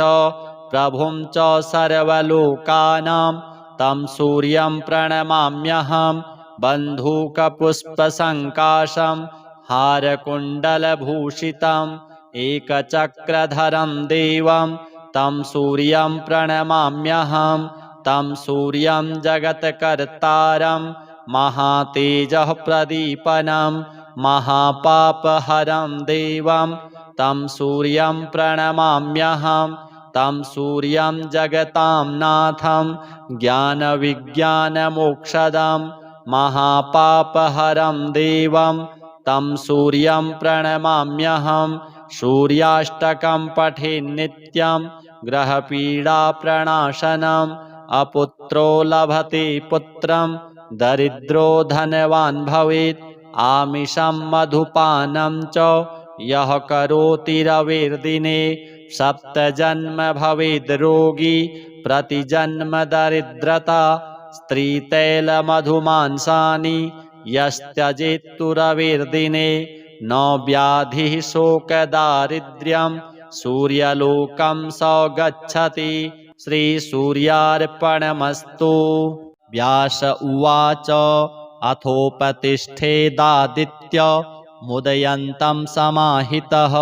Speaker 1: प्रभुं च सर्वलोकानां तं सूर्यं प्रणमाम्यहं। बन्धूकपुष्पसङ्काशं हारकुण्डलभूषितम् एकचक्रधरं देवं तं सूर्यं प्रणमाम्यहं। तं सूर्यं जगत्कर्तारं महातेजः प्रदीपनं महापापहरं देवं तं सूर्यं प्रणमाम्यहं। तं सूर्यं जगतां नाथं ज्ञानविज्ञानमोक्षदं महापापहरं देवं तं सूर्यं प्रणमाम्यहं। सूर्याष्टकं पठेन्नित्यं ग्रहपीडाप्रणाशनम्। अपुत्रो लभते पुत्रं दरिद्रो धनवान् भवेत्। आमिषं मधुपानं च यः करोति रविर्दिने 7 जन्म भवेद् रोगी प्रतिजन्म दरिद्रता। स्त्रीतैलमधुमांसानि यस्त्यजेत्तु रविर्दिने न व्याधिः शोकदारिद्र्यं सूर्यलोकं स गच्छति। श्रीसूर्यार्पणमस्तु। व्यास उवाच अथोपतिष्ठेदादित्य मुदयन्तं समाहितः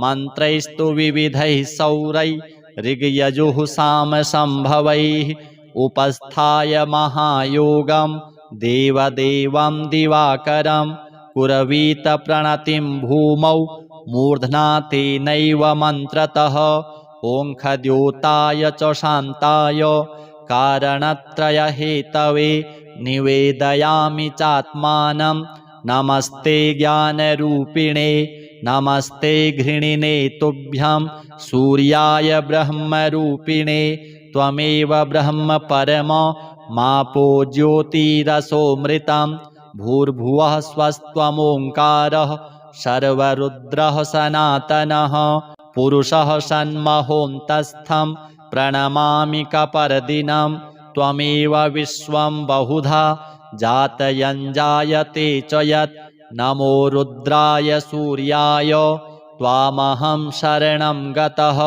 Speaker 1: मन्त्रैस्तु विविधैः सौरैः ऋग्यजुः सामसंभवैः उपस्थाय महायोगं देवदेवं दिवाकरं कुर्वीत प्रणतिं भूमौ मूर्ध्ना तेनैव मन्त्रतः। ओङ्खद्योताय च शान्ताय कारणत्रयहेतवे निवेदयामि चात्मानं। नमस्ते ज्ञानरूपिणे नमस्ते घृणिने तुभ्यं सूर्याय ब्रह्मरूपिणे। त्वमेव ब्रह्म परम मापो ज्योतिरसोऽमृतं भूर्भुवः स्वस्त्वमोङ्कारः सर्वरुद्रः सनातनः पुरुषः सन्महोऽन्तस्थं प्रणमामि कपर्दिनं। त्वमेव विश्वं बहुधा जातयञ्जायते च यत् नमो रुद्राय सूर्याय त्वामहं शरणं गतः।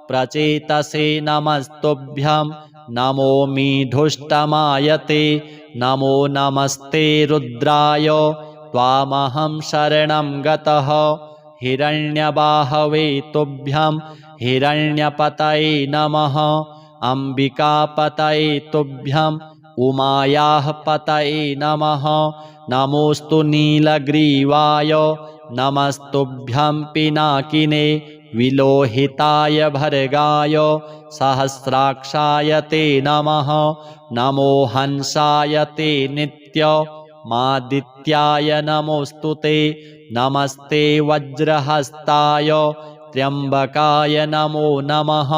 Speaker 1: प्रचेतसे नमस्तुभ्यं नमोऽमि धुष्टमायते नमो नमस्ते रुद्राय त्वामहं शरणं गतः। हिरण्यबाहवे तुभ्यं हिरण्यपतये नमः। अम्बिकापतये तुभ्यं उमायाः पतये नमः। नमोऽस्तु नीलग्रीवाय नमस्तुभ्यं पिनाकिने विलोहिताय भर्गाय सहस्राक्षाय ते नमः। नमो हंसाय ते नित्य मादित्याय नमोऽस्तु ते। नमस्ते वज्रहस्ताय त्र्यम्बकाय नमो नमः।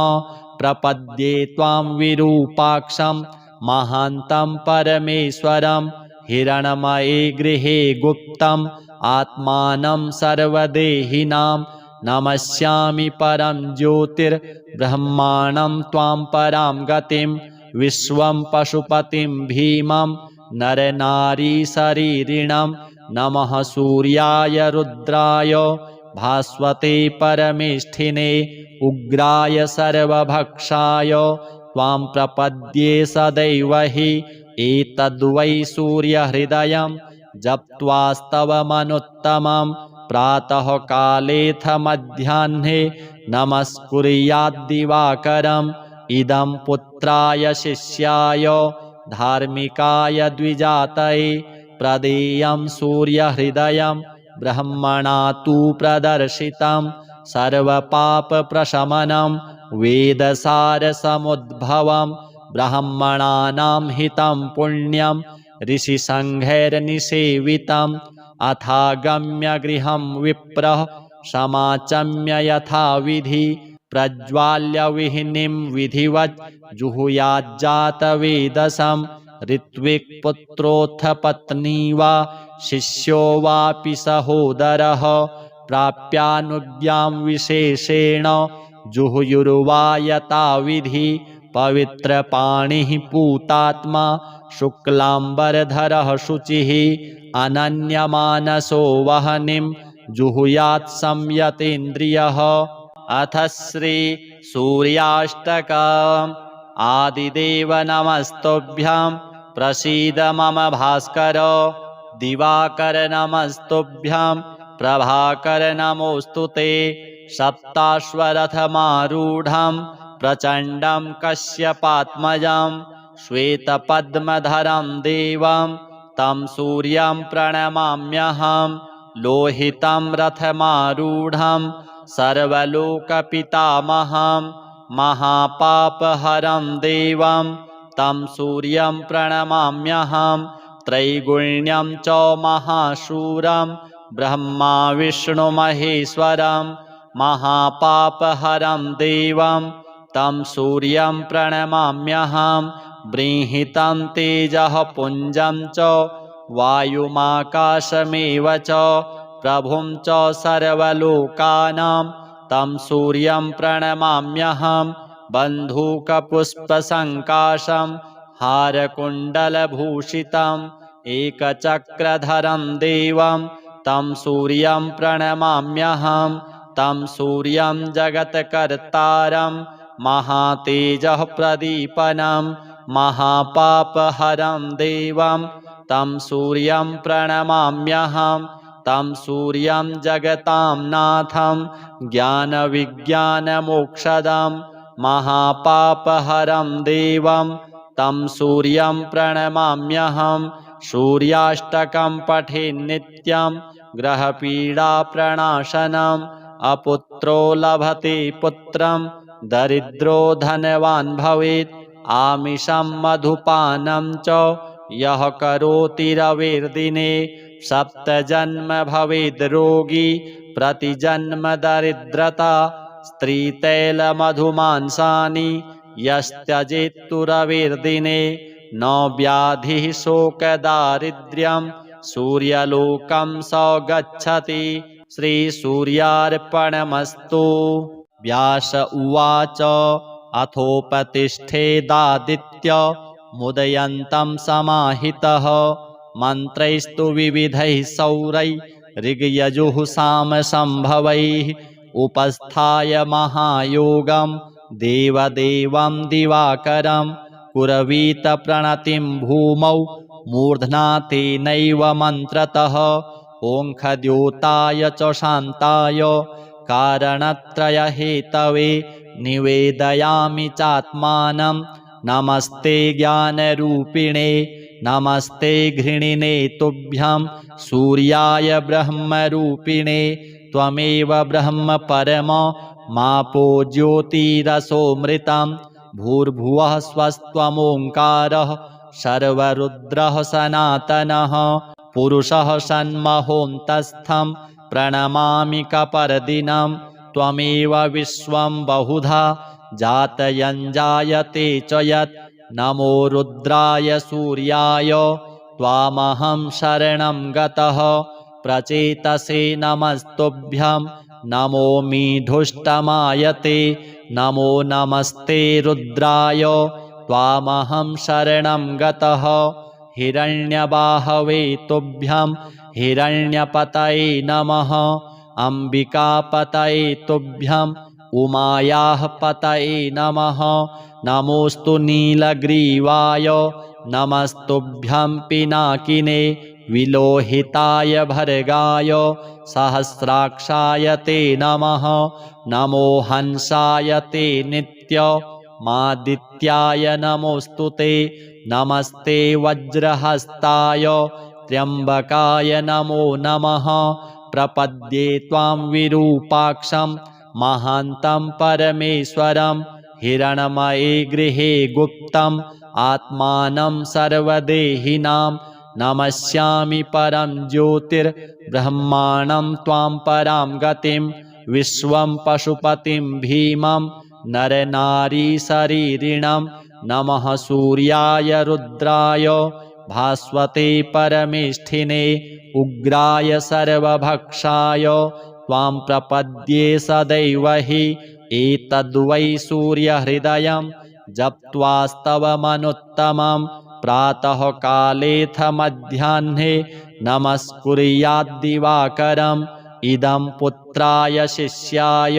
Speaker 1: प्रपद्ये त्वां विरूपाक्षं महान्तं परमेश्वरं हिरणमये गृहे गुप्तम् आत्मानं सर्वदेहिनां। नमस्यामि परं ज्योतिर्ब्रह्माणं त्वां परां गतिं विश्वं पशुपतिं भीमं नरनारीशरीरिणं। नमः सूर्याय रुद्राय भास्वते परमेष्ठिने उग्राय सर्वभक्षाय त्वां प्रपद्ये सदैव हि। एतद्वै सूर्यहृदयं जप्त्वास्तवमनुत्तमं प्रातः कालेऽथ मध्याह्ने नमस्कुर्याद्दिवाकरम् इदं पुत्राय शिष्याय धार्मिकाय द्विजातये प्रदेयं सूर्यहृदयं ब्रह्मणा तु प्रदर्शितं सर्वपापप्रशमनं वेदसारसमुद्भवं ब्राह्मणानां हितं पुण्यं ऋषिसङ्घैर्निसेवितम् अथागम्य गृहं विप्रः समाचम्य यथाविधि प्रज्वाल्य विहिनीं विधिवत् जुहुयाज्जातवेदसं ऋत्विक्पुत्रोऽथ पत्नी वा शिष्यो वापि सहोदरः प्राप्यानुज्ञां विशेषेण जुहुयुर्वा यथाविधि पवित्रपाणिः पूतात्मा शुक्लाम्बरधरः शुचिः अनन्यमानसो वह्निं जुहुयात् संयतेन्द्रियः। अथ श्री सूर्याष्टकम्। आदिदेव नमस्तुभ्यं प्रसीद मम भास्कर। दिवाकर नमस्तुभ्यं प्रभाकर नमोऽस्तुते। सप्ताश्वरथमारूढं प्रचण्डं कश्यपात्मजं श्वेतपद्मधरं देवं तं सूर्यं प्रणमाम्यहं। लोहितं रथमारूढं सर्वलोकपितामहं महापापहरं देवं तं सूर्यं प्रणमाम्यहं। त्रैगुण्यं च महाशूरं ब्रह्मा विष्णुमहेश्वरं महापापहरं देवं तं सूर्यं प्रणमाम्यहं। बृंहितं तेजः पुञ्जं च वायुमाकाशमेव च प्रभुं च सर्वलोकानां तं सूर्यं प्रणमाम्यहं। बन्धूकपुष्पसङ्काशं हारकुण्डलभूषितम् एकचक्रधरं देवं तं सूर्यं प्रणमाम्यहं। तं सूर्यं जगत्कर्तारं महातेजः प्रदीपनं महापापहरं देवं तं सूर्यं प्रणमाम्यहं। तं सूर्यं जगतां नाथं ज्ञानविज्ञानमोक्षदं महापापहरं देवं तं सूर्यं प्रणमाम्यहं। सूर्याष्टकं पठेन्नित्यं ग्रहपीडाप्रणाशनम् अपुत्रो लभते पुत्रं दरिद्रो धनवान् भवेत्। आमिषं मधुपानं च यः करोति रविर्दिने 7 जन्म भवेद् रोगी प्रतिजन्म दरिद्रता। स्त्रीतैलमधुमांसानि यस्त्यजेत्तु रविर्दिने न व्याधिः शोकदारिद्र्यं सूर्यलोकं स गच्छति। श्रीसूर्यार्पणमस्तु। व्यास उवाच अथोपतिष्ठेदादित्य मुदयन्तं समाहितः मन्त्रैस्तु विविधैः सौरैः ऋग्यजुः सामसंभवैः उपस्थाय महायोगं देवदेवं दिवाकरं कुर्वीत प्रणतिं भूमौ मूर्ध्ना तेनैव मन्त्रतः ओङ्खद्योताय च शान्ताय कारणत्रयहेतवे निवेदयामि चात्मानं। नमस्ते ज्ञानरूपिणे नमस्ते घृणिने तुभ्यं सूर्याय ब्रह्मरूपिणे त्वमेव ब्रह्म परम मापो ज्योतिरसोऽमृतं। भूर्भुवः स्वस्त्वमोङ्कारः सर्वरुद्रः सनातनः पुरुषः सन्महोऽन्तस्थं प्रणमामि कपर्दिनं। त्वमेव विश्वं बहुधा जातयञ्जायते च यत् नमो रुद्राय सूर्याय त्वामहं शरणं गतः। प्रचेतसे नमस्तुभ्यं नमो मीढुष्टमायते नमो नमस्ते रुद्राय त्वामहं शरणं गतः। हिरण्यबाहवे तुभ्यं हिरण्यपतये नमः। अम्बिकापतये तुभ्यं उमायाः पतये नमः। नमोऽस्तु नीलग्रीवाय नमस्तुभ्यं पिनाकिने विलोहिताय भर्गाय सहस्राक्षाय ते नमः। नमो हंसाय ते नित्यमादित्याय नमोऽस्तुते। नमस्ते वज्रहस्ताय त्र्यम्बकाय नमो नमः। प्रपद्ये त्वां विरूपाक्षं महान्तं परमेश्वरं। हिरण्मये गृहे गुप्तम् आत्मानं सर्वदेहिनां। नमस्यामि परं ज्योतिर्ब्रह्माणं त्वां परां गतिं। विश्वं पशुपतिं भीमं नरनारीशरीरिणं। नमः सूर्याय रुद्राय भास्वते परमेष्ठिने। उग्राय सर्वभक्षाय त्वां प्रपद्ये सदैव हि। एतद्वै सूर्यहृदयं जप्त्वास्तवमनुत्तमं। प्रातःकालेऽथ मध्याह्ने नमस्कुर्याद्दिवाकरम्। इदं पुत्राय शिष्याय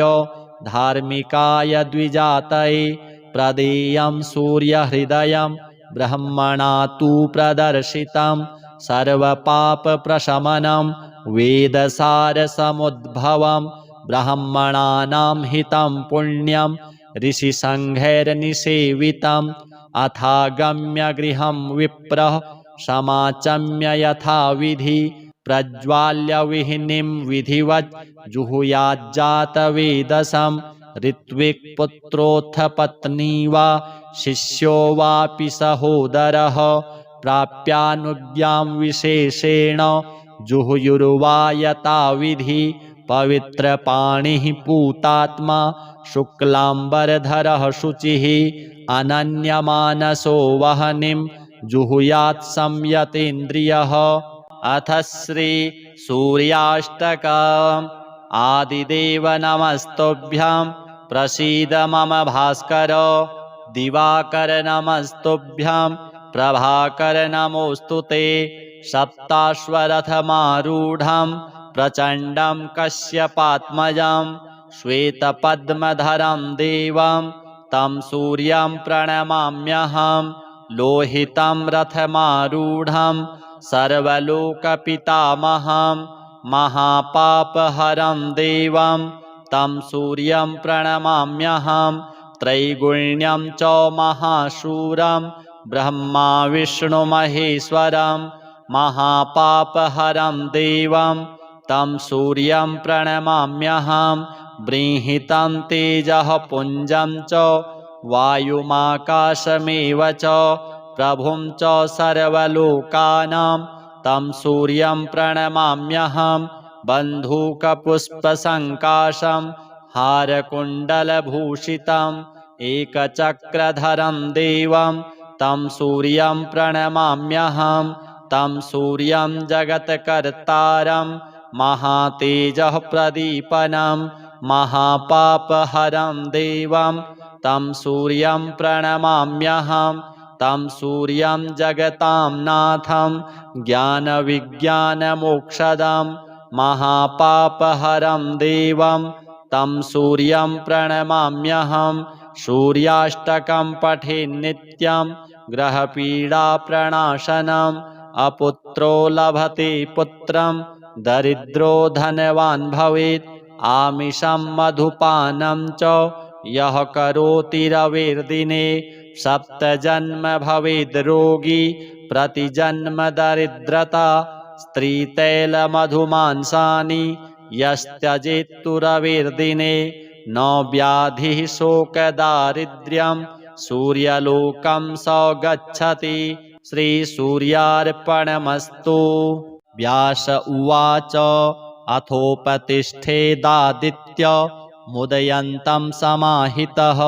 Speaker 1: धार्मिकाय द्विजातये। प्रदेयं सूर्यहृदयं ब्रह्मणा तु प्रदर्शितं। सर्वपापप्रशमनं वेदसारसमुद्भवं। ब्राह्मणानां हितं पुण्यं ऋषिसङ्घैर्निसेवितम्। अथागम्य गृहं विप्रः समाचम्य यथाविधि। प्रज्वाल्य विहिनीं विधिवत् जुहुयाज्जातवेदसं। ऋत्विक्पुत्रोऽथ पत्नी वा शिष्यो वापि सहोदरः। प्राप्यानुज्ञां विशेषेण जुहुयुर्वा यथाविधि। पवित्रपाणिः पूतात्मा शुक्लाम्बरधरः शुचिः। अनन्यमानसो वह्निं जुहुयात् संयतेन्द्रियः। अथ श्री सूर्याष्टकम्। आदिदेव नमस्तुभ्यं प्रसीद मम भास्कर। दिवाकर नमस्तुभ्यं प्रभाकर नमोऽस्तुते। सप्ताश्वरथमारूढं प्रचण्डं कश्यपात्मजं। श्वेतपद्मधरं देवं तं सूर्यं प्रणमाम्यहं। लोहितं रथमारूढं सर्वलोकपितामहं। महापापहरं देवं तं सूर्यं प्रणमाम्यहं। त्रैगुण्यं च महाशूरं ब्रह्मा विष्णुमहेश्वरं। महापापहरं देवं तं सूर्यं प्रणमाम्यहं। बृंहितं तेजः पुञ्जं च वायुमाकाशमेव च प्रभुं च सर्वलोकानां तं सूर्यं प्रणमाम्यहं। बन्धूकपुष्पसङ्काशं हारकुण्डलभूषितम् एकचक्रधरं देवं तं सूर्यं प्रणमाम्यहं। तं सूर्यं जगत्कर्तारं महातेजः प्रदीपनं। महापापहरं देवं तं सूर्यं प्रणमाम्यहं। तं सूर्यं जगतां नाथं ज्ञानविज्ञानमोक्षदं। महापापहरं देवं तं सूर्यं प्रणमाम्यहं। सूर्याष्टकं पठेन् नित्यं ग्रहपीडाप्रणाशनम्। अपुत्रो लभते पुत्रं दरिद्रो धनवान् भवेत्। आमिषं मधुपानं च यः करोति रविर्दिने। सप्तजन्म भवेद् रोगी प्रतिजन्म दरिद्रता। स्त्रीतैलमधुमांसानि यस्त्यजेत्तु रविर्दिने। न व्याधिः शोकदारिद्र्यं सूर्यलोकं स गच्छति। श्रीसूर्यार्पणमस्तु। व्यास उवाच अथोपतिष्ठेदादित्य मुदयन्तं समाहितः।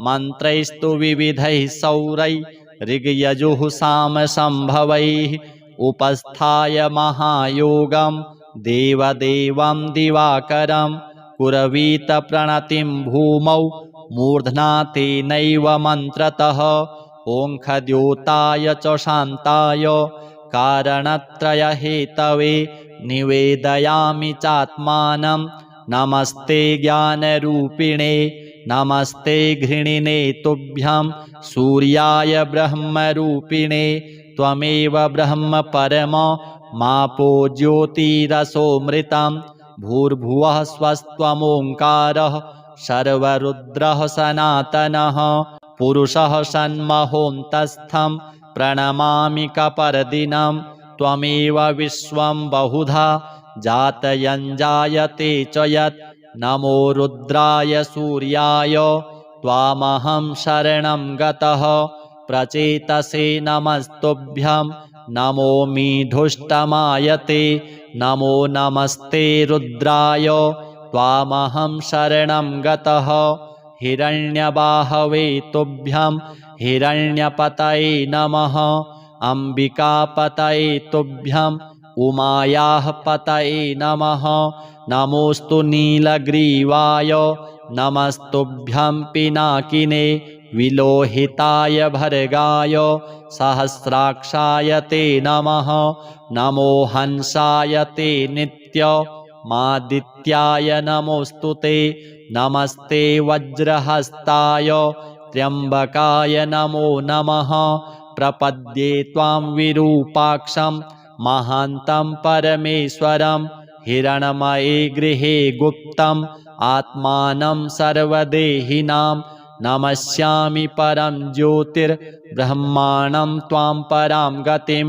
Speaker 1: मन्त्रैस्तु विविधैः सौरैः ऋग्यजुः सामसंभवैः। उपस्थाय महायोगं देवदेवं दिवाकरं। कुर्वीत प्रणतिं भूमौ मूर्ध्ना तेनैव मन्त्रतः। ओङ्खद्योताय च शान्ताय कारणत्रयहेतवे निवेदयामि चात्मानं। नमस्ते ज्ञानरूपिणे नमस्ते घृणिने तुभ्यं। सूर्याय ब्रह्मरूपिणे त्वमेव ब्रह्म परम मापो ज्योतिरसोऽमृतं भूर्भुवः स्वस्त्वमोङ्कारः सर्वरुद्रः सनातनः पुरुषः सन्महोऽन्तस्थं प्रणमामि कपर्दिनं त्वमेव विश्वं बहुधा जातयञ्जायते च यत् नमो रुद्राय सूर्याय त्वामहं शरणं गतः प्रचेतसे नमस्तुभ्यं नमो मीढुष्टमायते नमो नमस्ते रुद्राय त्वामहं शरणं गतः हिरण्यबाहवे तुभ्यं हिरण्यपतये नमः अम्बिकापतये तुभ्यं उमायाः पतये नमः नमोऽस्तु नीलग्रीवाय नमस्तुभ्यं पिनाकिने विलोहिताय भर्गाय सहस्राक्षाय ते नमः नमो हंसाय ते नित्यमादित्याय नमोऽस्तु ते नमस्ते वज्रहस्ताय त्र्यम्बकाय नमो नमः प्रपद्ये त्वां विरूपाक्षं महान्तं परमेश्वरं हिरण्मये गृहे गुप्तम् आत्मानं सर्वदेहिनां नमस्यामि परं ज्योतिर्ब्रह्माणं त्वां परां गतिं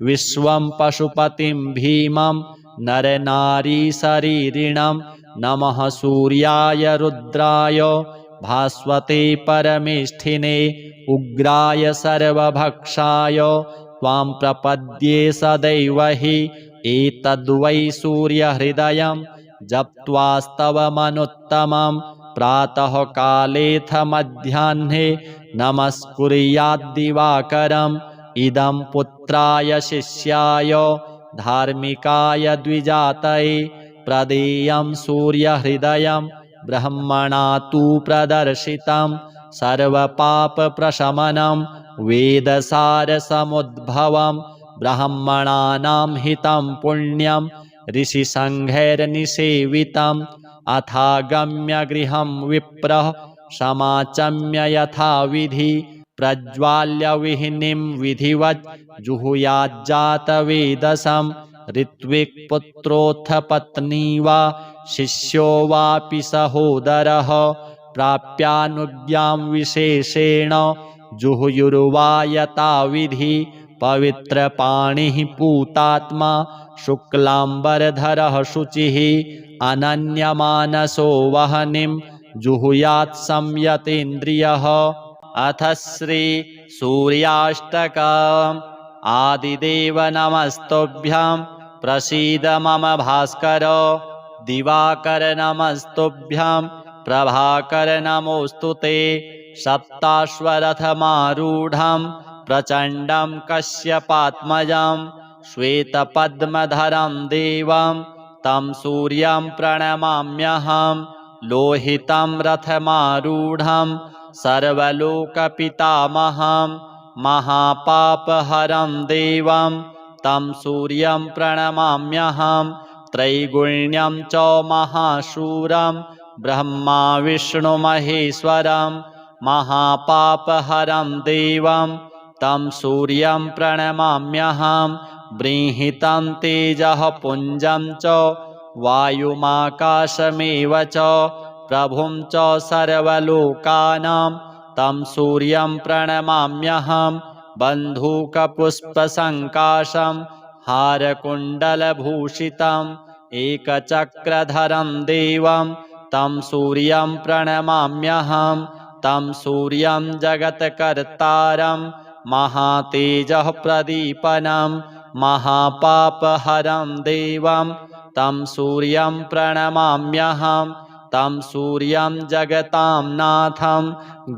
Speaker 1: विश्वं पशुपतिं भीमं नरनारीशरीरिणं नमः सूर्याय रुद्राय भास्वते परमेष्ठिने उग्राय सर्वभक्षाय त्वां प्रपद्ये सदैव हि एतद्वै सूर्यहृदयं जप्त्वास्तवमनुत्तमं प्रातःकालेऽथ मध्याह्ने नमस्कुर्याद्दिवाकरम् इदं पुत्राय शिष्याय धार्मिकाय द्विजातये प्रदेयं सूर्यहृदयं ब्रह्मणा तु प्रदर्शितं सर्वपापप्रशमनं वेदसारसमुद्भवं ब्राह्मणानां हितं पुण्यं ऋषिसङ्घैर्निसेवितम् अथागम्य गृहं विप्रः समाचम्य यथाविधि प्रज्वाल्य विहिनीं विधिवत् जुहुयाज्जातवेदसं ऋत्विक्पुत्रोऽथ पत्नी वा शिष्यो वापि सहोदरः प्राप्यानुज्ञां विशेषेण जुहुयुर्वा यथाविधि पवित्रपाणिः पूतात्मा शुक्लाम्बरधरः शुचिः अनन्यमानसो वह्निं जुहुयात् संयतेन्द्रियः अथ श्री सूर्याष्टकम् आदिदेव नमस्तुभ्यं प्रसीद मम भास्कर दिवाकर नमस्तुभ्यं प्रभाकर नमोऽस्तु ते सप्ताश्वरथमारूढं प्रचण्डं कश्यपात्मजं श्वेतपद्मधरं देवं तं सूर्यं प्रणमाम्यहं लोहितं रथमारूढं सर्वलोकपितामहं महापापहरं देवं तं सूर्यं प्रणमाम्यहं त्रैगुण्यं च महाशूरं ब्रह्मा विष्णुमहेश्वरं महापापहरं देवं तं सूर्यं प्रणमाम्यहं बृंहितं तेजः पुञ्जं च वायुमाकाशमेव च प्रभुं च सर्वलोकानां तं सूर्यं प्रणमाम्यहं बन्धूकपुष्पसङ्काशं हारकुण्डलभूषितम् एकचक्रधरं देवं तं सूर्यं प्रणमाम्यहं तं सूर्यं जगत्कर्तारं महातेजः प्रदीपनं महापापहरं देवं तं सूर्यं प्रणमाम्यहं तं सूर्यं जगतां नाथं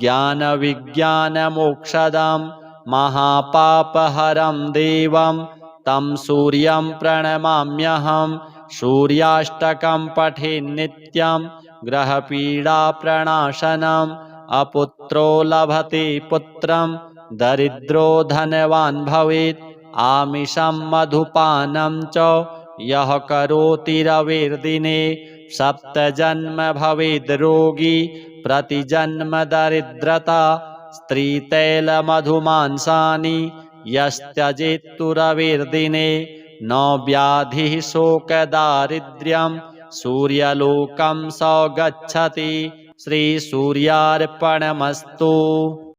Speaker 1: ज्ञानविज्ञानमोक्षदं महापापहरं देवं तं सूर्यं प्रणमाम्यहं सूर्याष्टकं पठेन्नित्यं ग्रहपीडाप्रणाशनम् अपुत्रो लभते पुत्रं दरिद्रो धनवान् भवेत् आमिषं मधुपानं च यः करोति रविर्दिने सप्तजन्म भवेद् रोगी प्रतिजन्म दरिद्रता स्त्रीतैलमधुमांसानि यस्त्यजेत्तु रविर्दिने न व्याधिः शोकदारिद्र्यं सूर्यलोकं स गच्छति। श्रीसूर्यार्पणमस्तु।